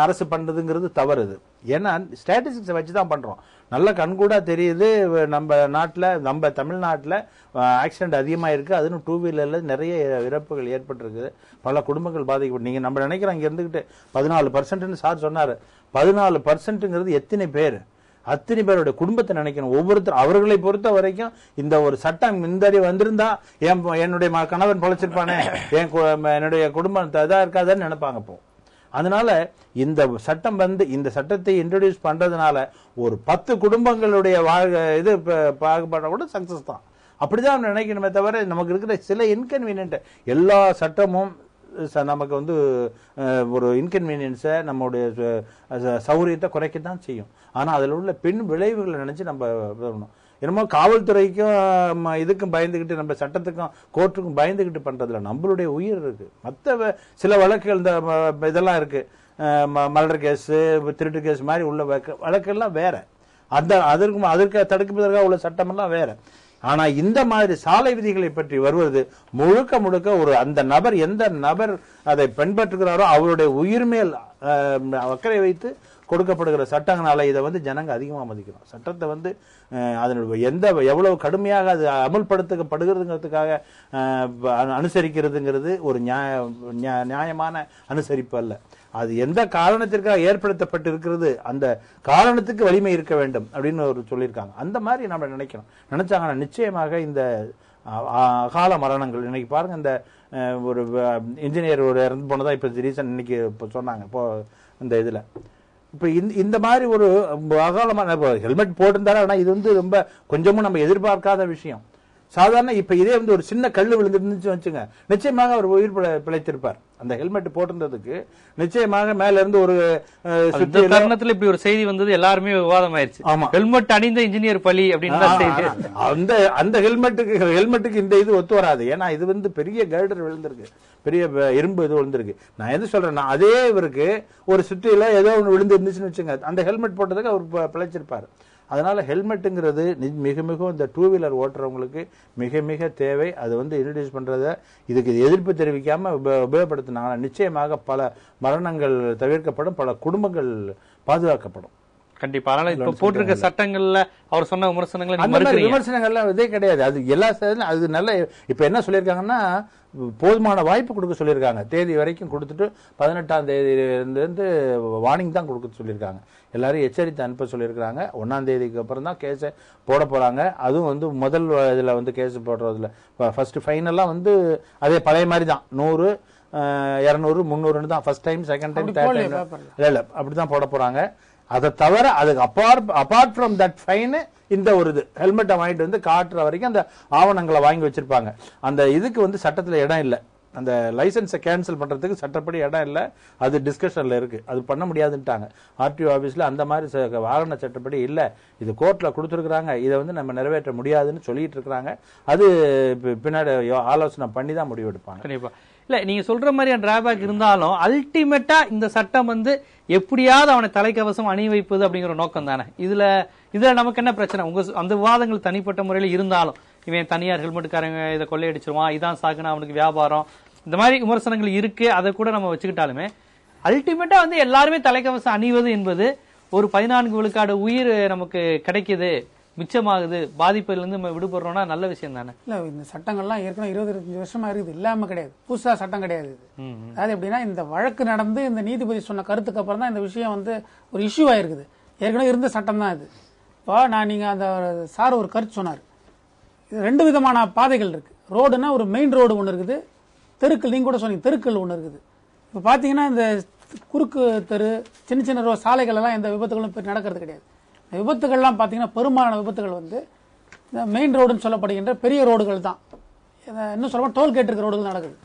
அரசு பண்றதுங்கிறது தவறு. இது ஏன்னா ஸ்டாட்டிஸ்டிக்ஸை வச்சுதான் பண்றோம். நல்ல கண்கூடா தெரியுது நம்ம நாட்டில், நம்ம தமிழ்நாட்டில் ஆக்சிடென்ட் அதிகமாக இருக்கு. அதுவும் 2 வீலர்ல நிறைய இறப்புகள் ஏற்பட்டிருக்கு, பல குடும்பங்கள் பாதிக்கப்பட்டு. நீங்க நம்ம நினைக்கிறோம் இங்க இருந்துகிட்டு 14% சார் சொன்னாரு. 14% எத்தனை பேர், அத்தனை பேருடைய குடும்பத்தை நினைக்கணும். ஒவ்வொருத்தர் அவர்களை பொறுத்த வரைக்கும் இந்த ஒரு சட்டம் இந்த வந்திருந்தா என்னுடைய கணவன் பொழைச்சிருப்பானே, என்னுடைய குடும்பம் இதா இருக்காதுன்னு நினைப்பாங்க. இப்போ அதனால இந்த சட்டம் வந்து இந்த சட்டத்தை இன்ட்ரோடியூஸ் பண்றதுனால ஒரு 10 குடும்பங்களுடைய இது பாகுபாட கூட சக்சஸ் தான். அப்படிதான் நினைக்கணுமே தவிர நமக்கு இருக்கிற சில இன்கன்வீனியன்ட், எல்லா சட்டமும் நமக்கு வந்து ஒரு இன்கன்வீனியன்ஸை நம்மளுடைய சௌகரியத்தை குறைக்கத்தான் செய்யும். ஆனா அதுல உள்ள பின் விளைவுகளை நினைச்சு நம்ம வரணும். என்னமோ காவல்துறைக்கும் இதுக்கும் பயந்துகிட்டு நம்ம சட்டத்துக்கும் கோர்ட்டுக்கும் பயந்துகிட்டு பண்றதுல நம்மளுடைய உயிர் இருக்கு. மற்ற சில வழக்குகள் இந்த இதெல்லாம் இருக்கு, மர்டர் கேஸ், திருட்டு கேஸ் மாதிரி உள்ள வழக்கெல்லாம் வேற, அதற்கு தடுப்பதற்காக உள்ள சட்டம் எல்லாம் வேற. ஆனா இந்த மாதிரி சாலை விதிகளை பற்றி வருவது முழுக்க முழுக்க ஒரு அந்த நபர் எந்த நபர் அதை பின்பற்றுகிறாரோ அவருடைய உயிர் மேல் அக்கறை வைத்து கொடுக்கப்படுகிற சட்டங்களால இதை வந்து ஜனங்க அதிகமா மதிக்கிறோம். சட்டத்தை வந்து அதனுடைய எவ்வளவு கடுமையாக அது அமல்படுத்தப்படுகிறதுங்கிறதுக்காக அனுசரிக்கிறதுங்கிறது ஒரு நியாயமான அனுசரிப்பு அல்ல. அது எந்த காரணத்திற்காக ஏற்படுத்தப்பட்டிருக்கிறது அந்த காரணத்துக்கு வலிமை இருக்க வேண்டும் அப்படின்னு ஒரு சொல்லியிருக்காங்க. அந்த மாதிரி நம்ம நினைக்கணும். நினைச்சாங்கன்னா நிச்சயமாக இந்த அகால மரணங்கள், இன்னைக்கு பாருங்க, இந்த ஒரு இன்ஜினியர் ஒரு இறந்து போனதா இப்ப ரீசன் இன்னைக்கு சொன்னாங்க. இப்போ இந்த இதுல இப்ப இந்த மாதிரி ஒரு அகாலமான ஹெல்மெட் போட்டிருந்தாரு. ஆனா இது வந்து ரொம்ப கொஞ்சமும் நம்ம எதிர்பார்க்காத விஷயம். சாதாரண இப்ப இதே வந்து ஒரு சின்ன கல்லு விழுந்துருந்துச்சு வச்சுங்க, நிச்சயமாக அவர் உயிர் பிழைத்திருப்பார். அந்த ஹெல்மெட் போட்டிருந்ததுக்கு நிச்சயமாக மேல இருந்து ஒரு தருணத்துல இப்படி ஒரு செய்தி வந்தது, எல்லாருமே விவாதம் ஆயிடுச்சு. ஆமா, ஹெல்மெட் அணிந்த இன்ஜினியர் பலி அப்படின்னு. அந்த ஹெல்மெட்டுக்கு இந்த இது ஒத்து வராது. ஏன்னா இது வந்து பெரிய கைடர் விழுந்திருக்கு, பெரிய இரும்பு இது விழுந்திருக்கு. நான் எது சொல்றேன்னா, அதே இவருக்கு ஒரு சுற்றில ஏதோ ஒன்று விழுந்து இருந்துச்சுன்னு வச்சுங்க, அந்த ஹெல்மெட் போட்டதுக்கு அவர் பிழைச்சிருப்பாரு. அதனால ஹெல்மெட்டுங்கிறது மிக மிக இந்த 2 வீலர் ஓட்டுறவங்களுக்கு மிக மிக தேவை. அது வந்து இன்ட்ரோடியூஸ் பண்றத இதுக்கு எதிர்ப்பு தெரிவிக்காம உபயோகப்படுத்தினாங்கன்னா நிச்சயமாக பல மரணங்கள் தவிர்க்கப்படும், பல குடும்பங்கள் பாதுகாக்கப்படும். கண்டிப்பா. அதனால இப்ப போட்டிருக்க சட்டங்கள்ல அவர் சொன்ன விமர்சனங்கள்லாம் இதே கிடையாது. அது எல்லா அது நல்ல. இப்ப என்ன சொல்லியிருக்காங்கன்னா, போதுமான வாய்ப்பு கொடுக்க சொல்லியிருக்காங்க. தேதி வரைக்கும் கொடுத்துட்டு 18ஆம் தேதியிலிருந்து வார்னிங் தான் கொடுக்க சொல்லியிருக்காங்க. எல்லாரும் எச்சரித்து அனுப்ப சொல்லியிருக்காங்க. 1ஆம் தேதிக்கு அப்புறம் தான் கேஸை போட போறாங்க. அதுவும் வந்து முதல் இதுல வந்து கேஸ் போடுறதுல ஃபர்ஸ்ட் ஃபைனல்லாம் வந்து அதே பழைய மாதிரி தான் 100 200 300 தான் first time, second time, third time இல்ல அப்படிதான் போட போறாங்க. அதை தவிர அதுக்கு அபார்ட் ஃப்ரம் தட் ஃபைன் இந்த ஒரு இது ஹெல்மெட்டை வாங்கிட்டு வந்து காட்டுற வரைக்கும் அந்த ஆவணங்களை வாங்கி வச்சிருப்பாங்க. அந்த இதுக்கு வந்து சட்டத்துல இடம் இல்லை. அந்த லைசன்ஸை கேன்சல் பண்றதுக்கு சட்டப்படி இடம் இல்லை. அது டிஸ்கஷன்ல இருக்கு. அது பண்ண முடியாதுன்ட்டாங்க ஆர்டிஓ ஆபீஸ்ல. அந்த மாதிரி வாகன சட்டப்படி இல்ல, இது கோர்ட்ல கொடுத்துருக்காங்க, இதை வந்து நம்ம நிறைவேற்ற முடியாதுன்னு சொல்லிட்டு இருக்காங்க. அது பின்னாடி ஆலோசனை பண்ணி தான் முடிவு எடுப்பாங்க. கண்டிப்பா. இல்ல நீங்க சொல்ற மாதிரியான டிராபேக் இருந்தாலும் அல்டிமேட்டா இந்த சட்டம் வந்து எப்படியாவது அவனை தலைக்கவசம் அணி வைப்பது அப்படிங்கிற நோக்கம் தானே. இதுல நமக்கு என்ன பிரச்சனை? உங்க அந்த விவாதங்கள் தனிப்பட்ட முறையில் இருந்தாலும் இவன் தனியார் ஹெல்மெட்டுக்காரங்க இதை கொள்ளையடிச்சிருவான், இதான் சாக்குனா அவனுக்கு வியாபாரம், இந்த மாதிரி விமர்சனங்கள் இருக்கு. அதை கூட நம்ம வச்சுக்கிட்டாலுமே அல்டிமேட்டா வந்து எல்லாருமே தலைக்கவசம் அணிவது என்பது ஒரு 14 விழுக்காடு உயிர் நமக்கு கிடைக்குது, மிச்சமாகுது, பாதிப்புல இருந்து நம்ம விடுபடுறோம்னா நல்ல விஷயம் தானே. இல்ல இந்த சட்டங்கள்லாம் ஏற்கனவே 20-25 வருஷமா இருக்குது, இல்லாம கிடையாது, புதுசா சட்டம் கிடையாது. அதாவது எப்படின்னா இந்த வழக்கு நடந்து இந்த நீதிபதி சொன்ன கருத்துக்கு அப்புறம் தான் இந்த விஷயம் வந்து ஒரு இஷ்யூ ஆயிருக்குது. ஏற்கனவே இருந்த சட்டம் தான் இது. இப்போ நீங்க அந்த சார் ஒரு கருத்து சொன்னார். 2 விதமான பாதைகள் இருக்கு. ரோடுனா ஒரு மெயின் ரோடு ஒன்று இருக்குது, தெருக்கள், நீங்க கூட சொன்னீங்க தெருக்கள் ஒன்று இருக்குது. இப்போ பாத்தீங்கன்னா இந்த குறுக்கு தெரு, சின்ன சின்ன சாலைகள் எல்லாம் எந்த விபத்துகளும் நடக்கிறது கிடையாது. இந்த விபத்துகள்லாம் பாத்தீங்கன்னா பெரும்பாலான விபத்துகள் வந்து இந்த மெயின் ரோடுன்னு சொல்லப்படுகின்ற பெரிய ரோடுகள் தான். இன்னும் சொல்ல டோல்கேட் இருக்கிற ரோடுகள் நடக்குது.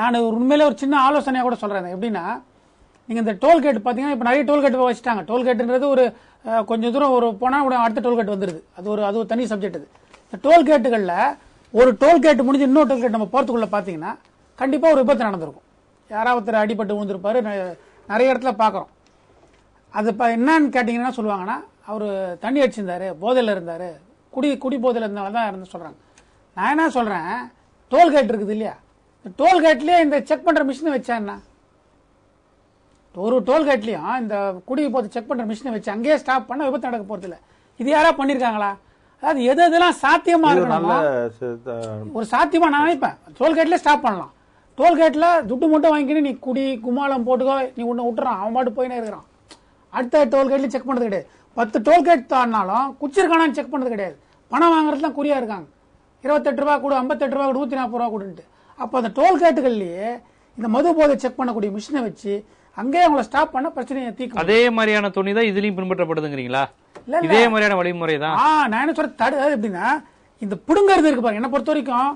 நான் உண்மையிலே ஒரு சின்ன ஆலோசனையா கூட சொல்றேன். எப்படின்னா நீங்க இந்த டோல்கேட் பாத்தீங்கன்னா இப்ப நிறைய டோல்கேட் வச்சுட்டாங்க. டோல்கேட்ன்றது ஒரு கொஞ்சம் தூரம் ஒரு போனா அடுத்த டோல்கேட் வந்துருது. அது ஒரு தனி சப்ஜெக்ட். இது இந்த டோல்கேட்டுகள்ல ஒரு டோல்கேட் முடிஞ்சு இன்னொரு டோல்கேட் நம்ம போறதுக்குள்ள பாத்தீங்கன்னா கண்டிப்பா ஒரு விபத்து நடந்திருக்கும். யாராவது அடிபட்டு விழுந்திருப்பாரு, நிறைய இடத்துல பாக்குறோம். அது என்னன்னு கேட்டீங்கன்னா சொல்லுவாங்கன்னா அவரு தண்ணி அடிச்சிருந்தாரு, போதையில இருந்தாரு, குடி போதையில இருந்தால்தான் இருந்து சொல்றாங்க. நான் என்ன சொல்றேன், டோல்கேட் இருக்குது இல்லையா, டோல்கேட்லயே இந்த செக் பண்ற மிஷினை வச்சா என்ன, ஒரு டோல்கேட்லயும் இந்த குடி போதை செக் பண்ற மிஷினை வச்சு அங்கேயே ஸ்டாப் பண்ண விபத்து நடக்க போறது இல்ல. இது யாரா பண்ணிருக்காங்களா? அதாவது எதெல்லாம் சாத்தியமா இருக்கணுமோ ஒரு சாத்தியமா நான் நினைப்பேன் டோல்கேட்ல ஸ்டாப் பண்ணலாம். டோல்கேட்ல துட்டு மட்டும் வாங்கிக்கிட்டு நீ குடி குமாலம் போட்டுக்கோ, நீ உன்னை விட்டுறான், அவன் பாட்டு போயினே இருக்கிறான். அடுத்த டோல்கேட்ல செக் பண்றது கிடையாது. 10 டோல்கேட் தாண்டினாலும் குச்சிருக்கானு செக் பண்றது கிடையாது. பணம் வாங்குறது தான் குறியா இருக்காங்க. 28 ரூபாய் கூட, 58 ரூபாய் கூட, 140 ரூபாய் கூடன்ட்டு. அப்போ அந்த டோல்கேட்டுகள்லயே இந்த மது போதை செக் பண்ணக்கூடிய மிஷினை வச்சு அங்கேயே அவங்களை ஸ்டாப் பண்ண பிரச்சனையை தீர்க்கும். அதே மாதிரியான துணி தான் இதுலயும் பின்பற்றப்படுதுங்கிறீங்களா? இதே மாதிரியான வழிமுறை தான். நான் என்ன சொல்றேன் எப்படின்னா இந்த புடுங்கிறது இருக்கு பாருங்க. என்ன பொறுத்த வரைக்கும்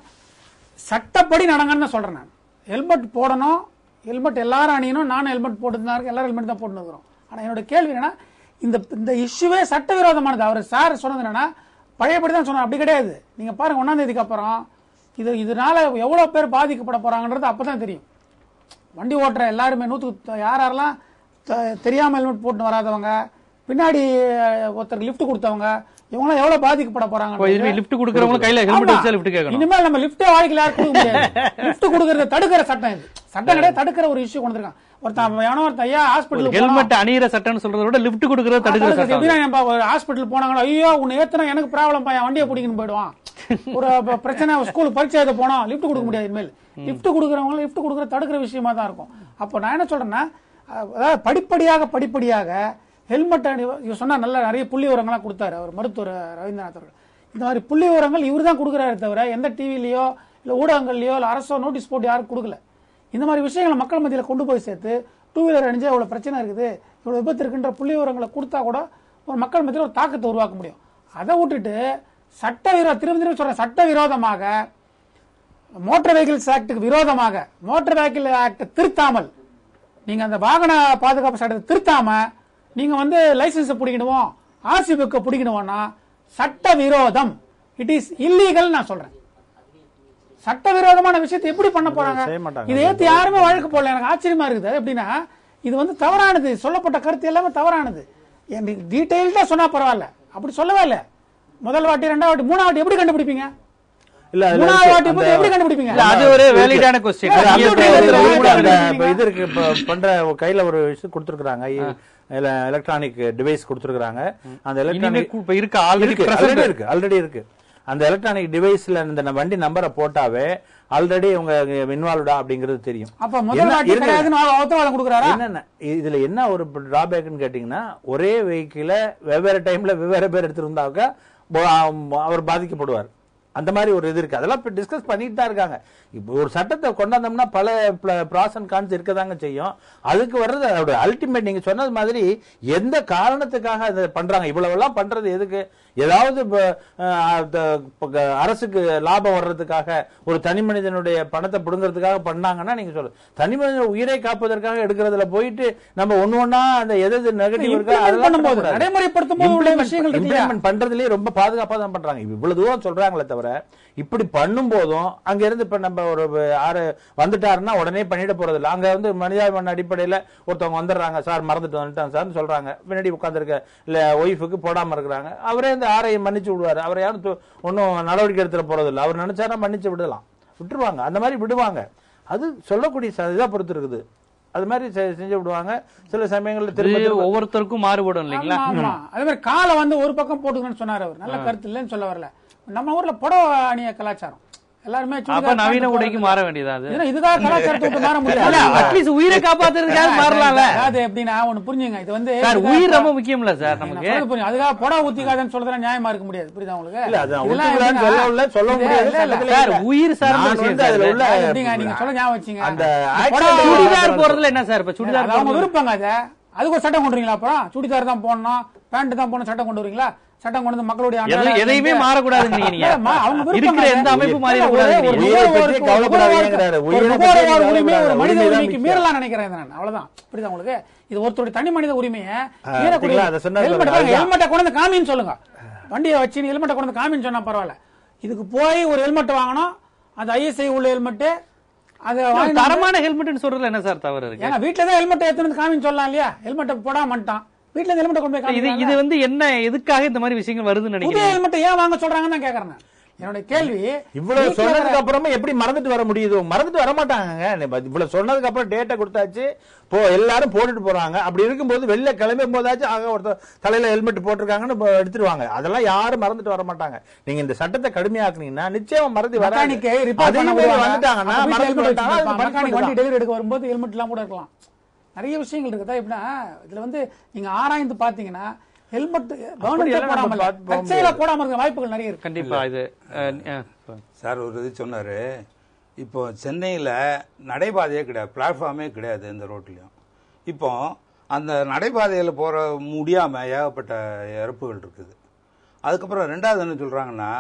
சட்டப்படி நடங்கன்னு சொல்றேன். நான் ஹெல்மெட் போடணும், ஹெல்மெட் எல்லாரும் அணியணும். நானும் ஹெல்மெட் போட்டு எல்லாரும் ஹெல்மெட் தான் போட்டு இருக்கிறோம். ஆனா என்னோட கேள்வி என்னன்னா இந்த இஷ்யூவே சட்டவிரோதமானது. அவர் சார் சொன்னது என்னன்னா பழையபடி தான் சொன்னார், அப்படி கிடையாது. நீங்க பாருங்க 1ஆம் தேதிக்கு அப்புறம் இதனால எவ்வளவு பேர் பாதிக்கப்பட போறாங்கன்றது அப்பதான் தெரியும். வண்டி ஓட்டுற எல்லாருமே யாரெல்லாம் தெரியாம ஹெல்மெட் போட்டு வராதவங்க, பின்னாடி ஒருத்தருக்கு லிப்ட் கொடுத்தவங்க, இவங்க எவ்வளவு பாதிக்கப்பட போறாங்க. லிப்ட் கொடுக்கறவங்க கையில ஹெல்மெட் வச்சா லிப்ட் கேட்கணும். இனிமேல் நம்ம லிப்ட் வாழ்க்கையில யாரும் கொடுக்க முடியாது. லிப்ட் கொடுக்கறத தடுக்கிற சட்டம் இது. சட்டம் கிடையாது, தடுக்கிற ஒரு இஷ்யூ கொண்டு இருக்கான். ஒருத்தன் ஐயா ஹாஸ்பிட்டல் ஹெல்மெட் அணியிற சட்டம்னு சொல்றத விட லிப்ட் கொடுக்கறத தடுக்கிற சட்டம். எப்படின்னா ஹாஸ்பிட்டல் போனாங்க, ஐயோ உன்னை ஏத்தனா எனக்கு ப்ராப்ளம் பா, வண்டியை பிடிக்கணும் போயிடுவான். ஒரு பிரச்சனை ஸ்கூல் பரீட்சை எழுத போனோம், லிப்ட் கொடுக்க முடியாது. இனிமேல் லிப்ட் கொடுக்கறவங்க லிப்ட் கொடுக்கற தடுக்கிற விஷயமா தான் இருக்கும். அப்போ நான் என்ன சொல்றேன்னா அதாவது படிப்படியாக ஹெல்மெட் சொன்னா நிறைய புள்ளி விவரங்கள்லாம் கொடுத்தாரு அவர் மருத்துவர் ரவீந்திரநாத் அவர்கள். இந்த மாதிரி புள்ளி விவரங்கள் இவர் தான் கொடுக்குறாரு தவிர எந்த டிவிலையோ இல்ல ஊடகங்கள்லயோ இல்ல அரசோ நோட்டீஸ் போட்டு யாரும் கொடுக்கல. இந்த மாதிரி விஷயங்களை மக்கள் மத்தியில் கொண்டு போய் சேர்த்து 2 வீலர் அணிஞ்சா இவ்வளவு பிரச்சனை இருக்குது, இவ்வளவு விபத்து இருக்குன்ற புள்ளி விவரங்களை கொடுத்தா கூட ஒரு மக்கள் மத்தியில் ஒரு தாக்கத்தை உருவாக்க முடியும். அதை விட்டுட்டு திரும்ப சொல்றேன், சட்டவிரோதமாக மோட்டார் வெஹிக்கிள்ஸ் ஆக்டுக்கு விரோதமாக மோட்டார் வெஹிக்கிள் ஆக்ட் திருத்தாமல் நீங்க அந்த வாகன பாதுகாப்பு சட்டத்தை திருத்தாம நீங்க வந்து லைசன்ஸ் பிடிக்கணுமோ ஆர்சி புக்கை பிடிக்கணும்னா சட்ட விரோதம். It is illegal. நான் சொல்றேன் சட்டவிரோதமான விஷயத்தை எப்படி பண்ண போறாங்க? இதை ஏத்து யாருமே வழக்கு போடல. எனக்கு ஆச்சரியமா இருக்குது. எப்படின்னா இது வந்து தவறானது, சொல்லப்பட்ட கருத்து எல்லாமே தவறானது. டீடைல்டா சொன்னா பரவாயில்ல, அப்படி சொல்லவே இல்லை. முதல் வாட்டி, 2வது வாட்டி, 3வது வாட்டி எப்படி கண்டுபிடிப்பீங்க? இல்ல 3வது வாட்டி போய் எப்படி கண்டுபிடிப்பீங்க? அது ஒரு வேலிடான क्वेश्चन. இது இருக்கு பண்ற கையில ஒரு விஷயம் கொடுத்திருக்காங்க, எலக்ட்ரானிக் டிவைஸ் கொடுத்திருக்காங்க. அந்த எலக்ட்ரானிக் இருக்கு, ஆல்ரெடி இருக்கு. அந்த எலக்ட்ரானிக் டிவைஸ்ல இந்த வண்டி நம்பரை போட்டாவே ஆல்ரெடி உங்க இன்வால்வ்டா அப்படிங்கிறது தெரியும். அப்ப முதல் வாட்டி கிடையாதுன்னு உத்தரவாதம் கொடுக்கறாரா? என்னன்னா இதுல என்ன ஒரு டிராபேக்னு கேட்டீங்கன்னா, ஒரே வெஹிக்கிள வெவ்வேறு டைம்ல வெவ்வேறு பேர் எடுத்திருந்தாக்க அவர் பாதிக்கப்படுவார். அந்த மாதிரி ஒரு இது இருக்கு. அதெல்லாம் டிஸ்கஸ் பண்ணிட்டு தான் இருக்காங்க. இப்போ ஒரு சட்டத்தை கொண்டாந்தோம்னா பல ப்ராஸ் அண்ட் கான்ஸ் இருக்கதாங்க செய்யும். அதுக்கு வர்றது அதோட அல்டிமேட் நீங்க சொன்னது மாதிரி எந்த காரணத்துக்காக அதை பண்றாங்க, இவ்வளவு எல்லாம் பண்றது எதுக்கு? ஏதாவது அரசுக்கு லாபம் வர்றதுக்காக, ஒரு தனி மனிதனுடைய பணத்தை பிடுங்கிறதுக்காக பண்ணாங்கன்னா நீங்க சொல்ற தனி மனித உயிரை காப்பதற்காக எடுக்கிறதுல போயிட்டு நம்ம ஒண்ணு அந்த எது நெகட்டிவ் இருக்கா இம்ப்ளிமெண்ட் பண்றதுலயே ரொம்ப பாதுகாப்பா தான் பண்றாங்க. இவ்வளவு தூரம் சொல்றாங்களே தவிர இப்படி பண்ணும் போதும் அங்க இருந்து இப்ப நம்ம ஒரு ஆறு வந்துட்டாருன்னா உடனே பண்ணிட போறது இல்லை. அங்க வந்து மனிதாபிமான அடிப்படையில ஒருத்தவங்க வந்துடுறாங்க, சார் மறந்துட்டு வந்துட்டாங்க சார் சொல்றாங்க, பின்னாடி உட்காந்துருக்க இல்ல ஒய்ஃபுக்கு போடாம இருக்கிறாங்க, அவரே இந்த ஆரையை மன்னிச்சு விடுவாரு. அவரை யாரும் ஒன்னும் நடவடிக்கை எடுத்துட போறது இல்லை. அவர் நினைச்சாரா மன்னிச்சு விட்டுருவாங்க. அந்த மாதிரி விடுவாங்க. அது சொல்லக்கூடிய இதை பொறுத்து இருக்குது. அது மாதிரி செஞ்சு விடுவாங்க. சில சமயங்கள்ல திரும்ப ஒவ்வொருத்தருக்கும் மாறுபடும் இல்லைங்களா? அதே மாதிரி காலை வந்து ஒரு பக்கம் போட்டுக்கணும்னு சொன்னார் அவர். நல்ல கருத்து இல்லைன்னு சொல்ல வரல. நம்ம ஊர்ல புடவை அணிய கலாச்சாரம் எல்லாருமே நவீன உடைக்கு மாற வேண்டியதா? இதுக்காக கலாச்சாரத்தை மாற முடியாது. அட்லீஸ்ட் உயிரை காப்பாத்துறதுக்காக மாறலாம்ல. அது எப்படின்னா ஒண்ணு புரிஞ்சுங்க, இது வந்து உயிர் ரொம்ப முக்கியம்ல சார் நமக்கு. அதுக்காக புடவை ஊத்திக்காதன்னு சொல்றதுல நியாயமா இருக்க முடியாது. புரியுதா உங்களுக்கு? உயிர் சார்ந்த நீங்க சொல்ல ஞாபகம் வச்சுங்க. சுடிதார் போறதுல என்ன சார் இப்ப சுடிதார் அவங்க விருப்பங்க. அதுக்கு ஒரு சட்டம் கொண்டு வரீங்களா? அப்புறம் சுடிதார் தான் போடணும், பேண்ட் தான் போடணும் சட்டம் கொண்டு வரீங்களா? சட்டம் கொண்டு வந்து மக்களுடைய எதையுமே மாறக்கூடாது. எந்த அமைப்பு மனித உரிமைக்கு மீறலாம் நினைக்கிறேன் நான். அவ்வளவுதான். புரியுதா உங்களுக்கு? இது ஒருத்தருடைய தனி மனித உரிமையை ஹெல்மெட்டை கொண்டு வந்து காமின்னு சொல்லுங்க. வண்டியை வச்சு ஹெல்மெட்டை கொண்டு வந்து காமின்னு சொன்னா பரவாயில்ல. இதுக்கு போய் ஒரு ஹெல்மெட் வாங்கணும், அது ஐஎஸ்ஐ உள்ள ஹெல்மெட், அது தரமான ஹெல்மெட் சொல்றதுல என்ன சார் தவறு இருக்கு? ஏன்னா வீட்டுல தான் ஹெல்மெட் எடுத்துன்னு காமின்னு சொல்லலாம் இல்லையா? ஹெல்மெட்டை போடாம மாட்டான், வீட்டுல ஹெல்மெட் கொண்டு போய் இது வந்து என்ன எதுக்காக இந்த மாதிரி விஷயங்கள் வருதுன்னு நினைக்கிறேன். ஹெல்மெட் ஏன் வாங்க சொல்றாங்கன்னு தான் கேக்குறேன். என்னோட கேள்வி, இவ்வளவு சொன்னதுக்கு அப்புறமா எப்படி மறந்துட்டு வர முடியுது? மறந்துட்டு வர மாட்டாங்க. இவ்வளவு சொன்னதுக்கு அப்புறம் டேட்டா கொடுத்தாச்சு, எல்லாரும் போட்டுட்டு போறாங்க. அப்படி இருக்கும்போது வெளில கிளம்பும் போதாச்சும் ஆக ஒருத்தர் தலையில ஹெல்மெட் போட்டிருக்காங்கன்னு எடுத்துருவாங்க. அதெல்லாம் யாரும் மறந்துட்டு வர மாட்டாங்க. நீங்க இந்த சட்டத்தை கடுமையாக்குனீங்கன்னா நிச்சயமா மறந்து வந்துட்டாங்கன்னா வண்டி டெலிவரி எடுக்க வரும்போது ஹெல்மெட் எல்லாம் கூட இருக்கலாம். நிறைய விஷயங்கள் இருக்குதா? எப்படின்னா இதுல வந்து நீங்க ஆராய்ந்து பாத்தீங்கன்னா ஹெல்மெட் போடாம இருக்க வாய்ப்புகள் நிறைய இருக்கு. கண்டிப்பா. இது சார் ஒரு இது சொன்னாரு, இப்போ சென்னையில் நடைபாதையே கிடையாது, பிளாட்ஃபார்மே கிடையாது எந்த ரோட்லையும். இப்போ அந்த நடைபாதையில் போகிற முடியாமல் ஏகப்பட்ட இறப்புகள் இருக்குது. அதுக்கப்புறம் ரெண்டாவது என்ன சொல்கிறாங்கன்னா,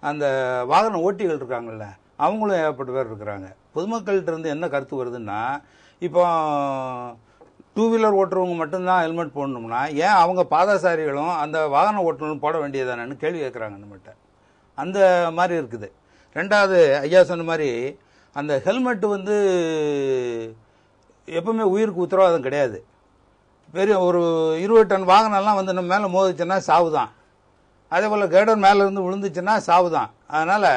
அந்த வாகன ஓட்டிகள் இருக்காங்கல்ல, அவங்களும் ஏகப்பட்ட பேர் இருக்கிறாங்க. பொதுமக்கள்கிட்ட இருந்து என்ன கருத்து வருதுன்னா, இப்போ டூ வீலர் ஓட்டுறவங்க மட்டும்தான் ஹெல்மெட் போடணும்னா ஏன் அவங்க பாதசாரிகளும் அந்த வாகன ஓட்டுநரும் போட வேண்டியதானு கேள்வி கேட்குறாங்க நம்மகிட்ட. அந்த மாதிரி இருக்குது. ரெண்டாவது ஐயா சொன்ன மாதிரி அந்த ஹெல்மெட் வந்து எப்பவுமே உயிருக்கு உத்தரவாதம் கிடையாது. பெரிய ஒரு 20 டன் வாகனம்லாம் வந்து நம்ம மேலே மோதிச்சுன்னா சாவு தான். அதே போல் கேடர் மேலேருந்து விழுந்துச்சுன்னா சாவு தான். அதனால்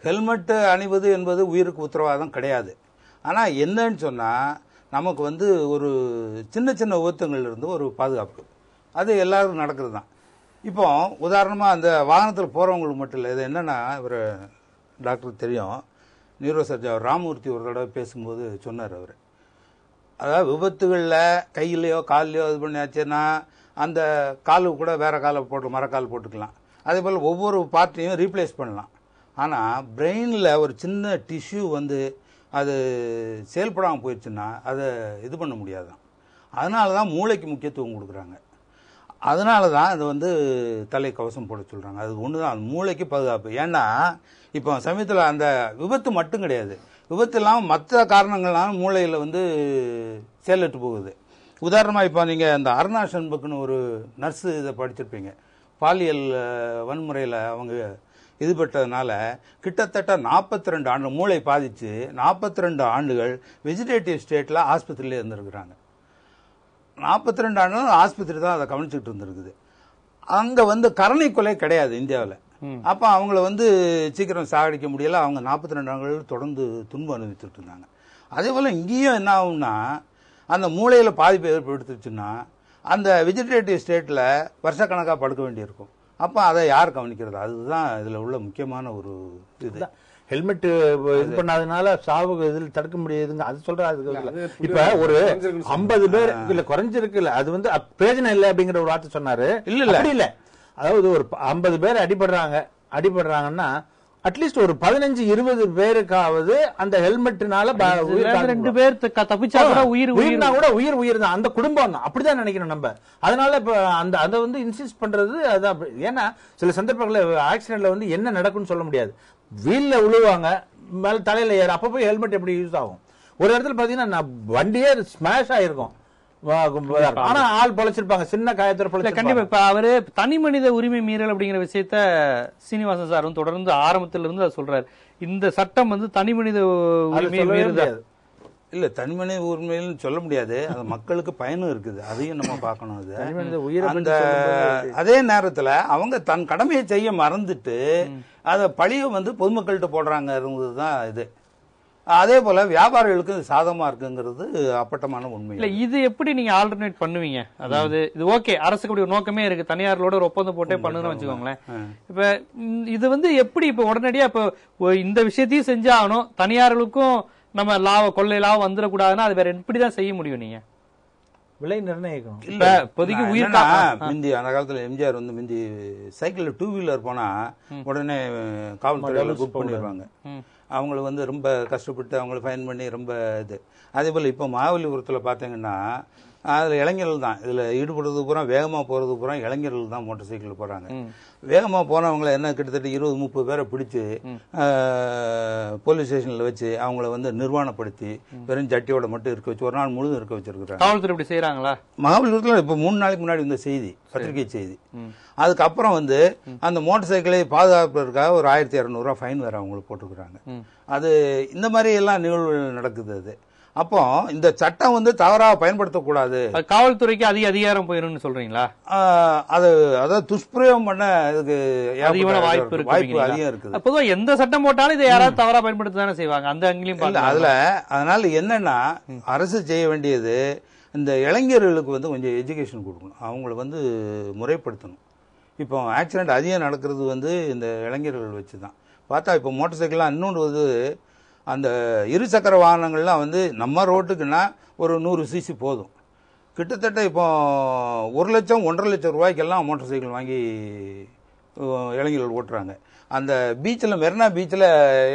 ஹெல்மெட்டு அணிவது என்பது உயிருக்கு உத்தரவாதம் கிடையாது. ஆனால் என்னன்னு சொன்னால் நமக்கு வந்து ஒரு சின்ன சின்ன விபத்துங்கள்லேருந்து ஒரு பாதுகாப்பு, அது எல்லாருக்கும் நடக்கிறது தான். இப்போ உதாரணமாக அந்த வாகனத்தில் போகிறவங்களுக்கு மட்டும் இல்லை, இது என்னென்னா இவர் டாக்டருக்கு தெரியும், நியூரோ சர்ஜன் ராமூர்த்தி ஒரு தடவை பேசும்போது சொன்னார் அவர். அதாவது விபத்துகளில் கையிலையோ கால்லையோ இது பண்ணியாச்சுன்னா அந்த காலுக்கு கூட வேறு காலை போட்டு மரக்கால் போட்டுக்கலாம். அதே போல் ஒவ்வொரு பார்ட்டையும் ரீப்ளேஸ் பண்ணலாம். ஆனால் பிரெயினில் ஒரு சின்ன டிஷ்யூ வந்து அது செயல்படாமல் போயிடுச்சுன்னா அதை இது பண்ண முடியாதான். அதனால தான் மூளைக்கு முக்கியத்துவம் கொடுக்குறாங்க. அதனால தான் அது வந்து தலை கவசம் போட சொல்கிறாங்க. அது ஒன்று தான் மூளைக்கு பாதுகாப்பு. ஏன்னா இப்போ சமயத்தில் அந்த விபத்து மட்டும் கிடையாது, விபத்து இல்லாமல் மற்ற காரணங்கள்லாம் மூளையில் வந்து செயலற்று போகுது. உதாரணமாக இப்போ நீங்கள் அந்த அருணா ஷன்பக்குன்னு ஒரு நர்ஸு இதை படிச்சிருப்பீங்க. பாலியல் வன்முறையில் அவங்க இது பெற்றதுனால கிட்டத்தட்ட 42 ஆண்டு மூளை பாதிச்சு 42 ஆண்டுகள் வெஜிடேட்டிவ் ஸ்டேட்டில் ஆஸ்பத்திரியிலே இருந்திருக்கிறாங்க. 42 ஆண்டுகள் ஆஸ்பத்திரி தான் அதை கவனிச்சுட்டு இருந்திருக்குது. அங்கே வந்து கருணை கொலை கிடையாது இந்தியாவில். அப்போ அவங்கள வந்து சீக்கிரம் சாகடிக்க முடியல. அவங்க 42 ஆண்டுகள் தொடர்ந்து துன்பம் அனுபவிச்சுட்டு இருந்தாங்க. அதே போல் இங்கேயும் என்ன ஆகும்னா, அந்த மூளையில் பாதிப்பு ஏற்படுத்துச்சுன்னா அந்த வெஜிடேட்டிவ் ஸ்டேட்டில் வருஷக்கணக்காக படுக்க வேண்டியிருக்கும். அப்போ அதை யார் கவனிக்கிறது? அதுதான் இதில் உள்ள முக்கியமான ஒரு இது. ஹெல்மெட் இது பண்ணாதனால சாவு இதில் தடுக்க முடியாதுங்க அது சொல்றாரு. இப்ப ஒரு 50 பேர் இல்ல குறைஞ்சிருக்குல்ல, அது வந்து பிரயோஜனம் இல்லை அப்படிங்கிற ஒரு வார்த்தை சொன்னாரு. இல்ல இல்ல அதாவது ஒரு 50 பேர் அடிபடுறாங்கன்னா அட்லீஸ்ட் ஒரு 15-20 பேருக்காவது அந்த ஹெல்மெட்னால 2 பேர் தப்பிச்சா கூட உயிர்னா கூட உயிர் தான், அந்த குடும்பம் தான். அப்படிதான் நினைக்கணும் நம்ம. அதனால இப்ப அதை வந்து இன்சிஸ்ட் பண்றது அதான். ஏன்னா சில சந்தர்ப்பங்களில் ஆக்சிடென்ட்ல வந்து என்ன நடக்கும்னு சொல்ல முடியாது. வீல்ல விழுவாங்க, மேல தலையில ஏற, அப்ப போய் ஹெல்மெட் எப்படி யூஸ் ஆகும்? ஒரு இடத்துல பாத்தீங்கன்னா வண்டியே ஸ்மாஷ் ஆயிருக்கும், ஆனா ஆள் பொழைச்சிருப்பாங்க, சின்ன காயத்தோட பொழைச்சிருப்பாங்க. கண்டிப்பா. இப்ப அவரு தனி மனித உரிமை மீறல் அப்படிங்கிற விஷயத்த சீனிவாசன் சார் வந்து தொடர்ந்து ஆரம்பத்துல இருந்து அதை சொல்றாரு. இந்த சட்டம் வந்து தனி மனித உரிமை மீறுதல் இல்ல, தனிமனித உரிமைன்னு சொல்ல முடியாது. அது மக்களுக்கு பயனும் இருக்குது, அதையும் நம்ம பார்க்கணும். அது அதே நேரத்துல அவங்க தன் கடமையை செய்ய மறந்துட்டு அத பழிய வந்து பொதுமக்கள்கிட்ட போடுறாங்க இருந்ததுதான் இது. அதே போல வியாபாரிகளுக்கு சாதகமா இருக்குங்கிறது அப்பட்டமான உண்மை. இல்ல, இது எப்படி நீங்க ஆல்டர்னேட் பண்ணுவீங்க? அதாவது இது ஓகே, அரசுக்கு ஒரு நோக்கமே இருக்கு, தனியார்களோட ஒரு ஒப்பந்தம் போட்டே பண்ணுன்னு வச்சுக்கோங்களேன். இப்ப இது வந்து எப்படி இப்ப உடனடியா இப்ப இந்த விஷயத்தையும் செஞ்சாகணும், தனியார்களுக்கும் நம்ம கொள்ளை லாபம் வந்துடக்கூடாதுன்னா அது வேற எப்படிதான் செய்ய முடியும்? நீங்க விலை நிர்ணயிக்கணும். இல்ல, இப்போதைக்கு முந்தி அந்த காலத்துல எம்ஜிஆர் வந்து முந்தி சைக்கிள் 2 வீலர் போனா உடனே காவல்துறையில புக் பண்ணிடுவாங்க. அவங்களை வந்து ரொம்ப கஷ்டப்பட்டு அவங்களை ஃபைன் பண்ணி ரொம்ப இது. அதே போல் இப்போ மகாபலிபுரத்தில் பார்த்தீங்கன்னா அதில் இளைஞர்கள் தான் இதில் ஈடுபடுறது பூரா, வேகமாக போகிறது பூரா இளைஞர்கள் தான் மோட்டர் சைக்கிள் போகிறாங்க. வேகமாக போனவங்களை என்ன கிட்டத்தட்ட 20-30 பேரை பிடிச்சி போலீஸ் ஸ்டேஷனில் வச்சு அவங்கள வந்து நிர்வாணப்படுத்தி வெறும் ஜட்டியோட மட்டும் இருக்க வச்சு ஒரு நாள் முழுதும் இருக்க வச்சிருக்கிறாங்க. காவல்துறை இப்படி செய்கிறாங்களா? மகாபலிபுரத்தில் இப்போ 3 நாளைக்கு முன்னாடி இந்த செய்தி, பத்திரிகை செய்தி. அதுக்கப்புறம் வந்து அந்த மோட்டர் சைக்கிளை பாதுகாப்பதற்காக ஒரு 1200 ரூபா ஃபைன் வேற அவங்களுக்கு போட்டுக்கிறாங்க. அது இந்த மாதிரி எல்லாம் நிகழ்வுகள் நடக்குது. அது அப்போ இந்த சட்டம் வந்து தவறாக பயன்படுத்தக்கூடாது, காவல்துறைக்கு அதிக அதிகாரம் போயிடும் சொல்றீங்களா? அதாவது துஷ்பிரயோகம் பண்ண இதுக்கு வாய்ப்பு அதிகம் இருக்குது. பொதுவாக எந்த சட்டம் போட்டாலும் இதை யாராவது தவறா பயன்படுத்த தானே செய்வாங்க, அந்த அங்கேயும் அதுல. அதனால என்னன்னா அரசு செய்ய வேண்டியது இந்த இளைஞர்களுக்கு வந்து கொஞ்சம் எஜுகேஷன் கொடுக்கணும், அவங்கள வந்து முறைப்படுத்தணும். இப்போ ஆக்சிடென்ட் அதிகம் நடக்கிறது வந்து இந்த இளைஞர்கள் வச்சு தான் பார்த்தா. இப்போ மோட்டர் சைக்கிள்லாம் இன்னொன்று வந்து அந்த இருசக்கர வாகனங்கள்லாம் வந்து நம்ம ரோட்டுக்குன்னா ஒரு 100 சிசி போதும். கிட்டத்தட்ட இப்போ 1 லட்சம் 1.5 லட்சம் ரூபாய்க்கெல்லாம் மோட்டர் சைக்கிள் வாங்கி இளைஞர்கள் ஓட்டுறாங்க. அந்த பீச்சில், மெரினா பீச்சில்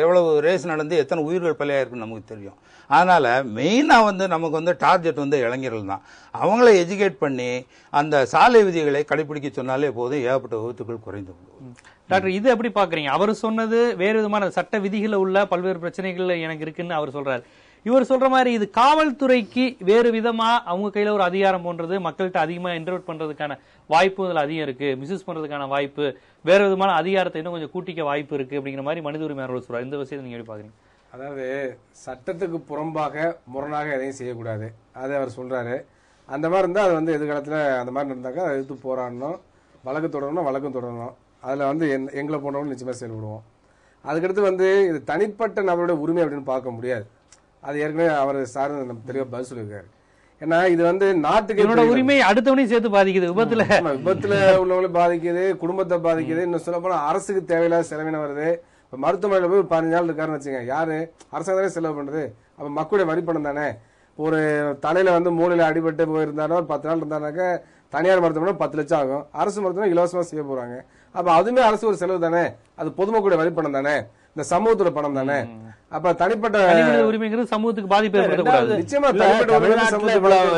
எவ்வளவு ரேஸ் நடந்து எத்தனை உயிர்கள் பலியாயிருக்குன்னு நமக்கு தெரியும். அதனால மெயினாக வந்து நமக்கு வந்து டார்கெட் வந்து இளைஞர்கள் தான். அவங்கள எஜுகேட் பண்ணி அந்த சாலை விதிகளை கடைபிடிக்க சொன்னாலே போதும், ஏகப்பட்ட விபத்துக்கள் குறைந்து விடும். டாக்டர், இது எப்படி பாக்குறீங்க? அவர் சொன்னது வேறு விதமான சட்ட விதிகளை உள்ள பல்வேறு பிரச்சனைகள் எனக்கு இருக்குன்னு அவர் சொல்றாரு. இவர் சொல்ற மாதிரி இது காவல்துறைக்கு வேறு விதமா அவங்க கையில ஒரு அதிகாரம் போன்றது, மக்கள்கிட்ட அதிகமா இன்டர்வெட் பண்றதுக்கான வாய்ப்பு அதில் அதிகம் இருக்கு, மிஸ்யூஸ் பண்றதுக்கான வாய்ப்பு, வேற விதமான அதிகாரத்தை இன்னும் கொஞ்சம் கூட்டிக்க வாய்ப்பு இருக்கு அப்படிங்கிற மாதிரி மனித உரிமை ஆர்வலர் சொல்றாரு. இந்த விஷயத்தை நீங்க எப்படி பாக்குறீங்க? அதாவது சட்டத்துக்கு புறம்பாக முரணாக எதையும் செய்யக்கூடாது, அதை அவர் சொல்றாரு. அந்த மாதிரி இருந்தால் அது வந்து எதிர்காலத்தில் அந்த மாதிரி இருந்தாக்கா அதை எடுத்து போராடணும், வழக்கு தொடரணும், வழக்கம் தொடரணும். அதில் வந்து எங்களை போன்றவங்க நிச்சயமாக செயல்படுவோம். அதுக்கடுத்து வந்து இது தனிப்பட்ட நபருடைய உரிமை அப்படின்னு பார்க்க முடியாது. அது ஏற்கனவே அவர் சார் நம்ம தெளிவாக பதில் சொல்லியிருக்காரு. ஏன்னா இது வந்து நாட்டுக்கு உரிமை அடுத்தவனையும் சேர்த்து பாதிக்குது. விபத்துல உள்ளவங்களையும் பாதிக்குது, குடும்பத்தை பாதிக்குது. இன்னும் சொல்ல போனா அரசுக்கு தேவையில்லாத செலவினம் வருது. இப்ப மருத்துவமனையில போய் 15 நாள் இருக்காருன்னு வச்சுங்க, யாரு? அரசாங்கம் தானே செலவு பண்றது. அப்ப மக்களுடைய வரி பணம் தானே. ஒரு தலையில வந்து மூளையில அடிபட்டு போயிருந்தாரோ 10 நாள் இருந்தாருனாக்க தனியார் மருத்துவமனை 10 லட்சம் ஆகும், அரசு மருத்துவமனை இலவசமா செய்ய போறாங்க. அப்ப அதுமே அரசு ஒரு செலவு தானே, அது பொதுமக்களுடைய வரி பணம் தானே, இந்த சமூகத்தோட பணம் தானே. அப்ப தனிப்பட்ட உரிமைங்கிறது சமூகத்துக்கு பாதிப்பு ஏற்படுத்தக்கூடாது. நிச்சயமா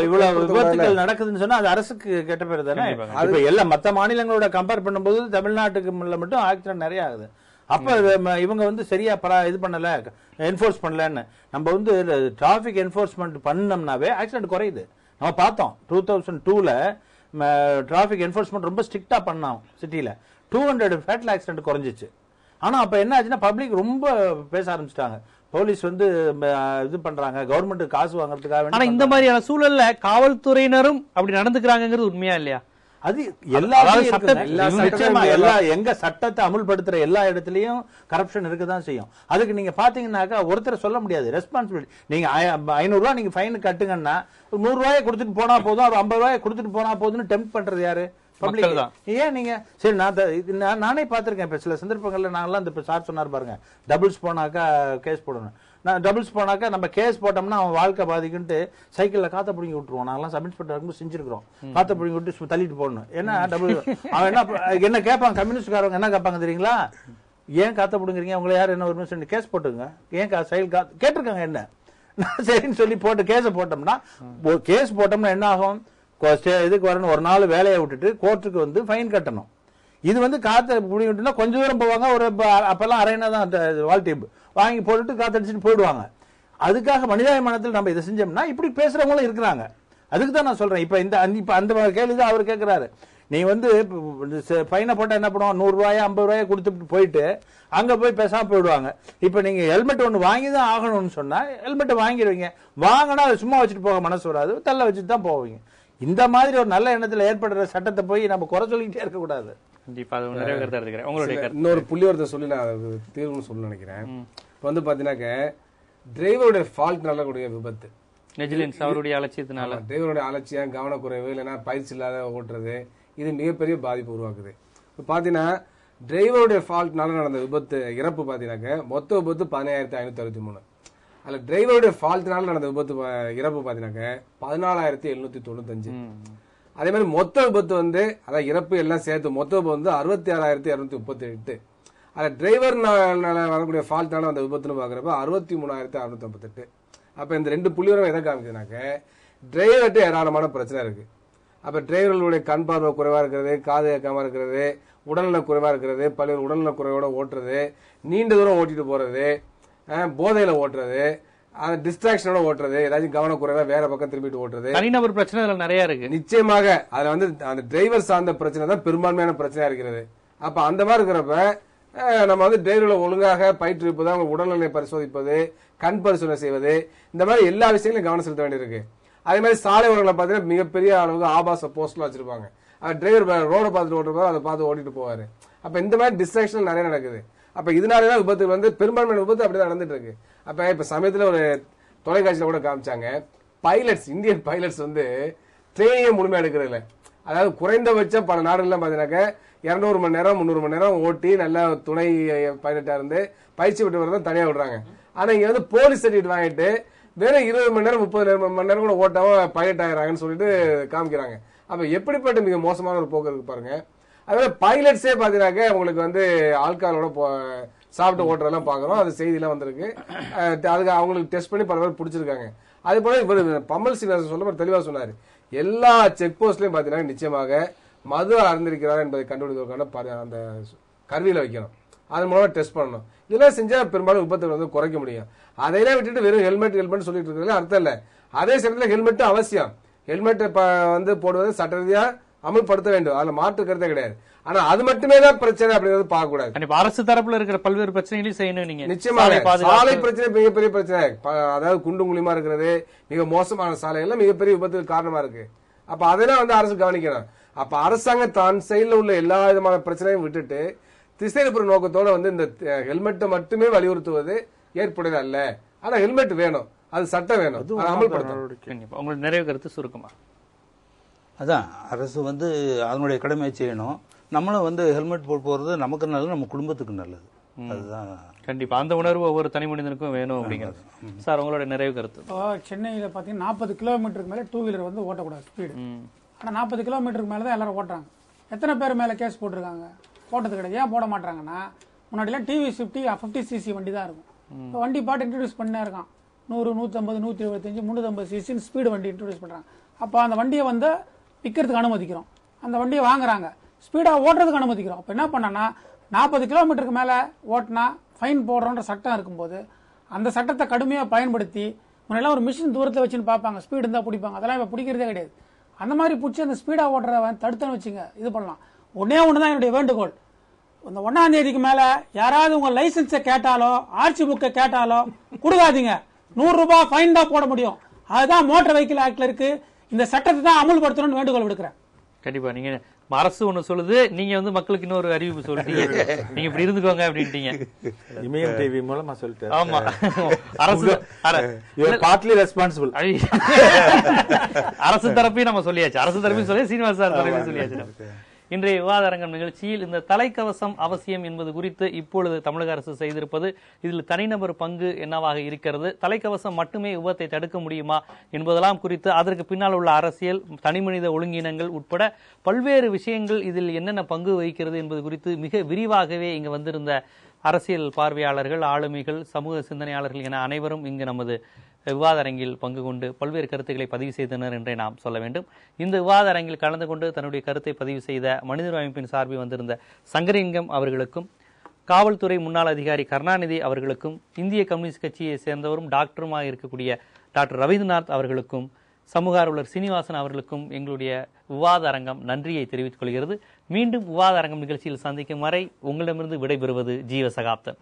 இவ்வளவு விபத்துகள் நடக்குதுன்னு சொன்னா அது அரசுக்கு கெட்ட பேர் தானே. இப்ப எல்லா மத்த மாநிலங்களோட கம்பேர் பண்ணும்போது தமிழ்நாட்டுக்கு மட்டும் ஆக்சிடென்ட் நிறைய ஆகுது. அப்ப இவங்க வந்து சரியா இது பண்ணல, என்ஃபோர்ஸ் பண்ணலன்னு. நம்ம வந்து டிராபிக் என்ஃபோர்ஸ்மெண்ட் பண்ணோம்னாவே ஆக்சிடென்ட் குறையுது. நம்ம பார்த்தோம் 2002ல டிராபிக் என்ஃபோர்ஸ்மெண்ட் ரொம்ப ஸ்ட்ரிக்டா பண்ணோம் சிட்டில, 200 ஃபேட்டல் ஆக்சிடென்ட் குறைஞ்சிச்சு. ஆனா அப்ப என்ன ஆச்சுன்னா பப்ளிக் ரொம்ப பேச ஆரம்பிச்சிட்டாங்க, போலீஸ் வந்து இது பண்றாங்க, கவர்மெண்ட் காசு வாங்குறதுக்காக. ஆனா இந்த மாதிரியான சூழல்ல காவல்துறையினரும் அப்படி நடந்துக்கிறாங்கிறது உண்மையா இல்லையா? அது எங்க சட்டத்தை அமுல்படுத்துற எல்லா இடத்துலயும் கரப்ஷன் இருக்கதான் செய்யும். அதுக்கு நீங்க பாத்தீங்கன்னாக்கா ஒருத்தர் சொல்ல முடியாது ரெஸ்பான்சிபிலிட்டி. நீங்க 500 ரூபாய் நீங்க ஃபைன் கட்டுங்கன்னா 100 ரூபாயை கொடுத்துட்டு போனா போதும், ஒரு 50 ரூபாயை கொடுத்துட்டு போனா போதும்னு டெம்ப் பண்றது யாரு? பப்ளிக் தான். ஏன் நீங்க சரி நானே பாத்திருக்கேன். இப்ப சில சந்தர்ப்பங்கள்ல நாங்கெல்லாம் இந்த சார் சொன்னார் பாருங்க, டபுள்ஸ் போனாக்கா கேஸ் போடணும். நான் டபுள்ஸ் போனாக்கா நம்ம கேஸ் போட்டோம்னா அவன் வாழ்க்கை பாதிக்குன்ட்டு சைக்கிள்ல காத்த பிடிங்கி விட்டுருவோம். நாங்கெல்லாம் சப் இன்ஸ்பெக்டர் இருக்கும்போது செஞ்சிருக்கிறோம். காத்த பிடிங்கி விட்டு தள்ளிட்டு போடணும். ஏன்னா டபுள் அவன் என்ன கேட்பான், கம்யூனிஸ்ட்காரங்க என்ன கேட்பாங்க தெரியுங்களா? ஏன் காத்த பிடுங்குறீங்க, உங்களை யார் என்ன ஒரு சொல்லி கேஸ் போட்டுங்க, ஏன் சைல் கேட்டிருக்காங்க என்ன, நான் சரின்னு சொல்லி போட்டு கேஸை போட்டோம்னா, கேஸ் போட்டோம்னா என்ன ஆகும், இதுக்கு வரணும், ஒரு நாள் வேலையை விட்டுட்டு கோர்ட்டுக்கு வந்து ஃபைன் கட்டணும். இது வந்து காத்த பிடிக்கிட்டுனா கொஞ்சம் தூரம் போவாங்க, ஒரு அப்பெல்லாம் அரைனா தான் வால் டியூப் வாங்கி போட்டுட்டு காத்தடிச்சுட்டு போயிடுவாங்க. அதுக்காக மனிதாபிமானத்தில் நம்ம இதை செஞ்சோம்னா இப்படி பேசுறவங்களும் இருக்கிறாங்க. அதுக்கு தான் நான் சொல்றேன். இப்ப இப்ப அந்த கேள்விதான் அவர் கேட்கிறாரு. நீ வந்து ஃபைனை போட்டா என்ன பண்ணுவோம், 100 ரூபாய் 50 ரூபாய் கொடுத்துட்டு போயிட்டு அங்க போய் பேசாம போயிடுவாங்க. இப்ப நீங்க ஹெல்மெட் ஒண்ணு வாங்கி தான் ஆகணும்னு சொன்னா ஹெல்மெட்டை வாங்கிடுவீங்க, வாங்கினா அதை சும்மா வச்சுட்டு போக மனசு வராது, தள்ள வச்சுட்டு தான் போவீங்க. இந்த மாதிரி ஒரு நல்ல எண்ணத்துல ஏற்படுற சட்டத்தை போய் நம்ம குறை சொல்லிக்கிட்டே இருக்க கூடாது. இன்னொரு புள்ளிவரத்தை சொல்லி நான் தீர்வுன்னு சொல்ல நினைக்கிறேன். இப்ப வந்து பாத்தீங்கன்னாக்க டிரைவருடைய ஃபால்ட்னால கூடிய விபத்து, அவருடைய அலட்சியத்தினால, டிரைவருடைய அலட்சியம், கவனக்குறைவு, இல்லைன்னா பயிற்சி இல்லாத ஓட்டுறது, இது மிகப்பெரிய பாதிப்பு உருவாக்குது. இப்ப பாத்தீங்கன்னா டிரைவருடைய ஃபால்ட்னால நடந்த விபத்து இறப்பு பாத்தீங்கன்னாக்க மொத்த விபத்து 15,563. அதுல டிரைவருடைய ஃபால்ட்னால நடந்த விபத்து இறப்பு பாத்தீங்கன்னாக்க 14,795. அதே மாதிரி மொத்த விபத்து வந்து அதாவது இறப்பு எல்லாம் சேர்த்து மொத்த விபத்து வந்து 66,238. அது டிரைவர் வரக்கூடிய ஃபால்ட்னால அந்த விபத்துன்னு பாக்குறப்ப 63,658. அப்ப இந்த 2 புள்ளிவரம் எதை காமிக்குதுனாக்க டிரைவர்கிட்ட ஏராளமான பிரச்சனை இருக்கு. அப்ப டிரைவர்களுடைய கண் பார்வை குறைவா இருக்கிறது, காது கேட்காம இருக்கிறது, உடல்நல குறைவா இருக்கிறது, பல்வேறு உடல்நல குறைவோட ஓட்டுறது, நீண்ட தூரம் ஓட்டிட்டு போறது, போதையில ஓட்டுறது, டிஸ்ட்ராக்ஷனோட ஓட்டுறது, ஏதாச்சும் கவனக்குறைவா வேற பக்கம் திரும்பிட்டு ஓட்டுறது, தனிநபர் பிரச்சனை நிறைய இருக்கு. நிச்சயமாக அதுல வந்து அந்த டிரைவர் சார்ந்த பிரச்சனை தான் பெரும்பான்மையான பிரச்சனையா இருக்கிறது. அப்ப அந்த மாதிரி இருக்கிறப்ப நம்ம வந்து டிரைவர்களை ஒழுங்காக பயிற்றுவிப்பது, அவங்க உடல்நிலை பரிசோதிப்பது, கண் பரிசோதனை செய்வது, இந்த மாதிரி எல்லா விஷயங்களையும் கவனம் செலுத்த வேண்டியிருக்கு. அதே மாதிரி சாலை ஓரங்களை பார்த்தீங்கன்னா மிகப்பெரிய அளவுக்கு ஆபாச போஸ்ட்லாம் வச்சிருப்பாங்க. டிரைவர் ரோட பார்த்துட்டு ஓட்டுறப்போ அதை பார்த்து ஓட்டிட்டு போவாரு. அப்ப இந்த மாதிரி டிஸ்ட்ராக்ஷன் நிறைய நடக்குது. அப்ப இதனாலதான் விபத்து வந்து பெரும்பான்மையான விபத்து அப்படிதான் நடந்துட்டு இருக்கு. அப்ப இப்ப சமயத்துல ஒரு தொலைக்காட்சியில கூட காமிச்சாங்க, பைலட்ஸ், இந்தியன் பைலட்ஸ் வந்து ட்ரெயினியே முழுமையா எடுக்கிறது இல்லை. அதாவது குறைந்தபட்சம் பல நாடுகள்லாம் பாத்தீங்கன்னாக்க 200 மணி நேரம் 300 மணி நேரம் ஓட்டி நல்ல துணை பைலட்டா இருந்து பயிற்சி பெற்று வரதான் தனியா விடுறாங்க. ஆனா இங்க வந்து போலீஸ் சர்டிபிகேட் வாங்கிட்டு வெறும் 20 மணி நேரம் 30 மணி நேரம் கூட ஓட்டாம பைலட் ஆகிறாங்கன்னு சொல்லிட்டு காமிக்கிறாங்க. அப்ப எப்படிப்பட்ட மிக மோசமான ஒரு போக்கு இருக்கு பாருங்க. அதே பைலட்ஸே பாத்தீங்கன்னாக்க உங்களுக்கு வந்து ஆல்கஹாலோட சாப்பிட்டு ஓட்டுறதெல்லாம் பாக்குறோம், அது செய்தியெல்லாம் வந்திருக்கு. அதுக்கு அவங்களுக்கு டெஸ்ட் பண்ணி பல பேர் பிடிச்சிருக்காங்க. அதே போல இவர் பம்மல் சீனிவாசன் சொல்ல தெளிவா சொன்னாரு, எல்லா செக் போஸ்ட்லயும் பாத்தீங்கன்னா நிச்சயமாக மது அருந்திருக்கிறார் என்பதை கண்டுபிடிப்பதற்கான அந்த கருவியில வைக்கணும், அதன் மூலமா டெஸ்ட் பண்ணணும். இதெல்லாம் செஞ்சா பெரும்பாலும் விபத்துகள் வந்து குறைக்க முடியும். அதையெல்லாம் விட்டுட்டு வெறும் ஹெல்மெட் ஹெல்மெட் சொல்லிட்டு இருக்கிறதுல அர்த்தம் இல்ல. அதே சமயத்தில் ஹெல்மெட் அவசியம், ஹெல்மெட் வந்து போடுவது சட்ட ரீதியா அமல்படுத்த வேண்டும், அதுல மாற்று கருத்தே கிடையாது. ஆனா அது மட்டுமே தான் பிரச்சனை அப்படிங்கிறது பார்க்க கூடாது. அரசு தரப்புல இருக்கிற பல்வேறு பிரச்சனைகளையும் செய்யணும். நீங்க நிச்சயமாக சாலை பிரச்சனை மிகப்பெரிய பிரச்சனை, அதாவது குண்டு குழிமா இருக்கிறது, மிக மோசமான சாலைகள்லாம் மிகப்பெரிய விபத்துக்கு காரணமா இருக்கு. அப்ப அதெல்லாம் வந்து அரசு கவனிக்கணும். அப்ப அரசாங்கம் தான் சைட்ல உள்ள எல்லா விதமான பிரச்சனையும் விட்டுட்டு திசைப்புற நோக்கத்தோட வந்து இந்த ஹெல்மெட்டை மட்டுமே வலியுறுத்துவது ஏற்புடையது அல்ல. ஆனா ஹெல்மெட் வேணும், அது சட்டம் வேணும், அது அமல்படுத்தணும். உங்களுக்கு நிறைய கருத்து சுருக்கமா? அதான் அரசு வந்து அதனுடைய கடமையை செய்யணும். நம்மளும் வந்து ஹெல்மெட் போட்டு போறது நமக்கு நல்லது, நம்ம குடும்பத்துக்கு நல்லது. அதுதான் கண்டிப்பா அந்த உணர்வு ஒவ்வொரு தனி மனிதனுக்கும் வேணும் அப்படிங்கிறது. சார் உங்களோட நிறைய கருத்து? சென்னையில பாத்தீங்கன்னா 40 கிலோமீட்டருக்கு மேல 2 வீலர் வந்து ஓட்டக்கூடாது ஸ்பீடு. ஆனா 40 கிலோமீட்டருக்கு மேலதான் எல்லாரும் ஓட்டுறாங்க. எத்தனை பேர் மேல கேஸ் போட்டிருக்காங்க? போட்டது கிடையாது. ஏன் போட மாட்டாங்கன்னா, முன்னாடி எல்லாம் டிவி 50cc வண்டி தான் இருக்கும். இப்போ வண்டி பாட்டு இன்ட்ரோடியூஸ் பண்ணே இருக்கான், 100, 150, 175, 350 cc ஸ்பீடு வண்டி இன்ட்ரோடியூஸ் பண்றாங்க. அப்போ அந்த வண்டியை வந்து விற்கிறதுக்கு அனுமதிக்கிறோம், அந்த வண்டியை வாங்குறாங்க, ஸ்பீடா ஓட்டுறதுக்கு அனுமதிக்கிறோம். அப்ப என்ன பண்ணனா 40 கிலோமீட்டருக்கு மேல ஓட்டினா ஃபைன் போடுறோன்ற சட்டம் இருக்கும்போது அந்த சட்டத்தை கடுமையா பயன்படுத்தி முன்னெல்லாம் ஒரு மிஷின் தூரத்தை வச்சுன்னு பார்ப்பாங்க, ஸ்பீடு இருந்தா பிடிப்பாங்க. அதெல்லாம் இப்ப பிடிக்கிறதே கிடையாது. அந்த மாதிரி பிடிச்சி அந்த ஸ்பீடா ஓட்டுறவன் தடுத்தன்னு வச்சுங்க, இது பண்ணலாம். ஒன்னே ஒண்ணுதான் என்னுடைய வேண்டுகோள், இந்த 1ஆம் தேதிக்கு மேல யாராவது உங்க லைசன்ஸை கேட்டாலோ ஆர்சி புக்கை கேட்டாலோ கொடுக்காதீங்க. 100 ரூபாய் ஃபைன் தான் போட முடியும். அதுதான் மோட்டார் வெஹிக்கிள் ஆக்ட்ல இருக்கு. இந்த சட்டத்தை தான் அமல்படுத்தணும்னு வேண்டுகோள் விடுக்கிறேன். கண்டிப்பா நீங்க அரசு ஒண்ணு சொல்லுது, நீங்க வந்து மக்களுக்கு இன்னொரு அறிவிப்பு சொல்லிட்டீங்க, நீங்க இப்படி இருந்துக்கோங்க அப்படின்ட்டீங்க. இமயம் டிவி மூலமா சொல்லிட்டு. ஆமா, அரசு பார்ட்லி ரெஸ்பான்சிபிள். அரசு தரப்பையும் நம்ம சொல்லியாச்சு, அரசு தரப்பையும் சொல்லி சீனிவாஸ் சார் தரப்பையும் சொல்லியாச்சு. இன்றைய விவாத அரங்கம் நிகழ்ச்சியில் இந்த தலைக்கவசம் அவசியம் என்பது குறித்து இப்பொழுது தமிழக அரசு செய்திருப்பது, இதில் தனிநபர் பங்கு என்னவாக இருக்கிறது, தலைக்கவசம் மட்டுமே விபத்தை தடுக்க முடியுமா என்பதெல்லாம் குறித்து, அதற்கு பின்னால் உள்ள அரசியல், தனிமனித ஒழுங்கினங்கள் உட்பட பல்வேறு விஷயங்கள் இதில் என்னென்ன பங்கு வகிக்கிறது என்பது குறித்து மிக விரிவாகவே இங்கு வந்திருந்த அரசியல் பார்வையாளர்கள், ஆளுமைகள், சமூக சிந்தனையாளர்கள் என அனைவரும் இங்கு நமது விவாத அரங்கில் பங்கு கொண்டு பல்வேறு கருத்துக்களை பதிவு செய்தனர் என்றே நாம் சொல்ல வேண்டும். இந்த விவாத அரங்கில் கலந்து கொண்டு தன்னுடைய கருத்தை பதிவு செய்த மனிதர் அமைப்பின் சார்பில் வந்திருந்த சங்கரலிங்கம் அவர்களுக்கும், காவல்துறை முன்னாள் அதிகாரி கருணாநிதி அவர்களுக்கும், இந்திய கம்யூனிஸ்ட் கட்சியை சேர்ந்தவரும் டாக்டருமாக இருக்கக்கூடிய டாக்டர் ரவீந்திரநாத் அவர்களுக்கும், சமூக ஆர்வலர் சீனிவாசன் அவர்களுக்கும் எங்களுடைய விவாத அரங்கம் நன்றியை தெரிவித்துக் கொள்கிறது. மீண்டும் விவாத அரங்கம் நிகழ்ச்சியில் சந்திக்கும் வரை உங்களிடமிருந்து விடைபெறுவது ஜீவசகாப்தன்.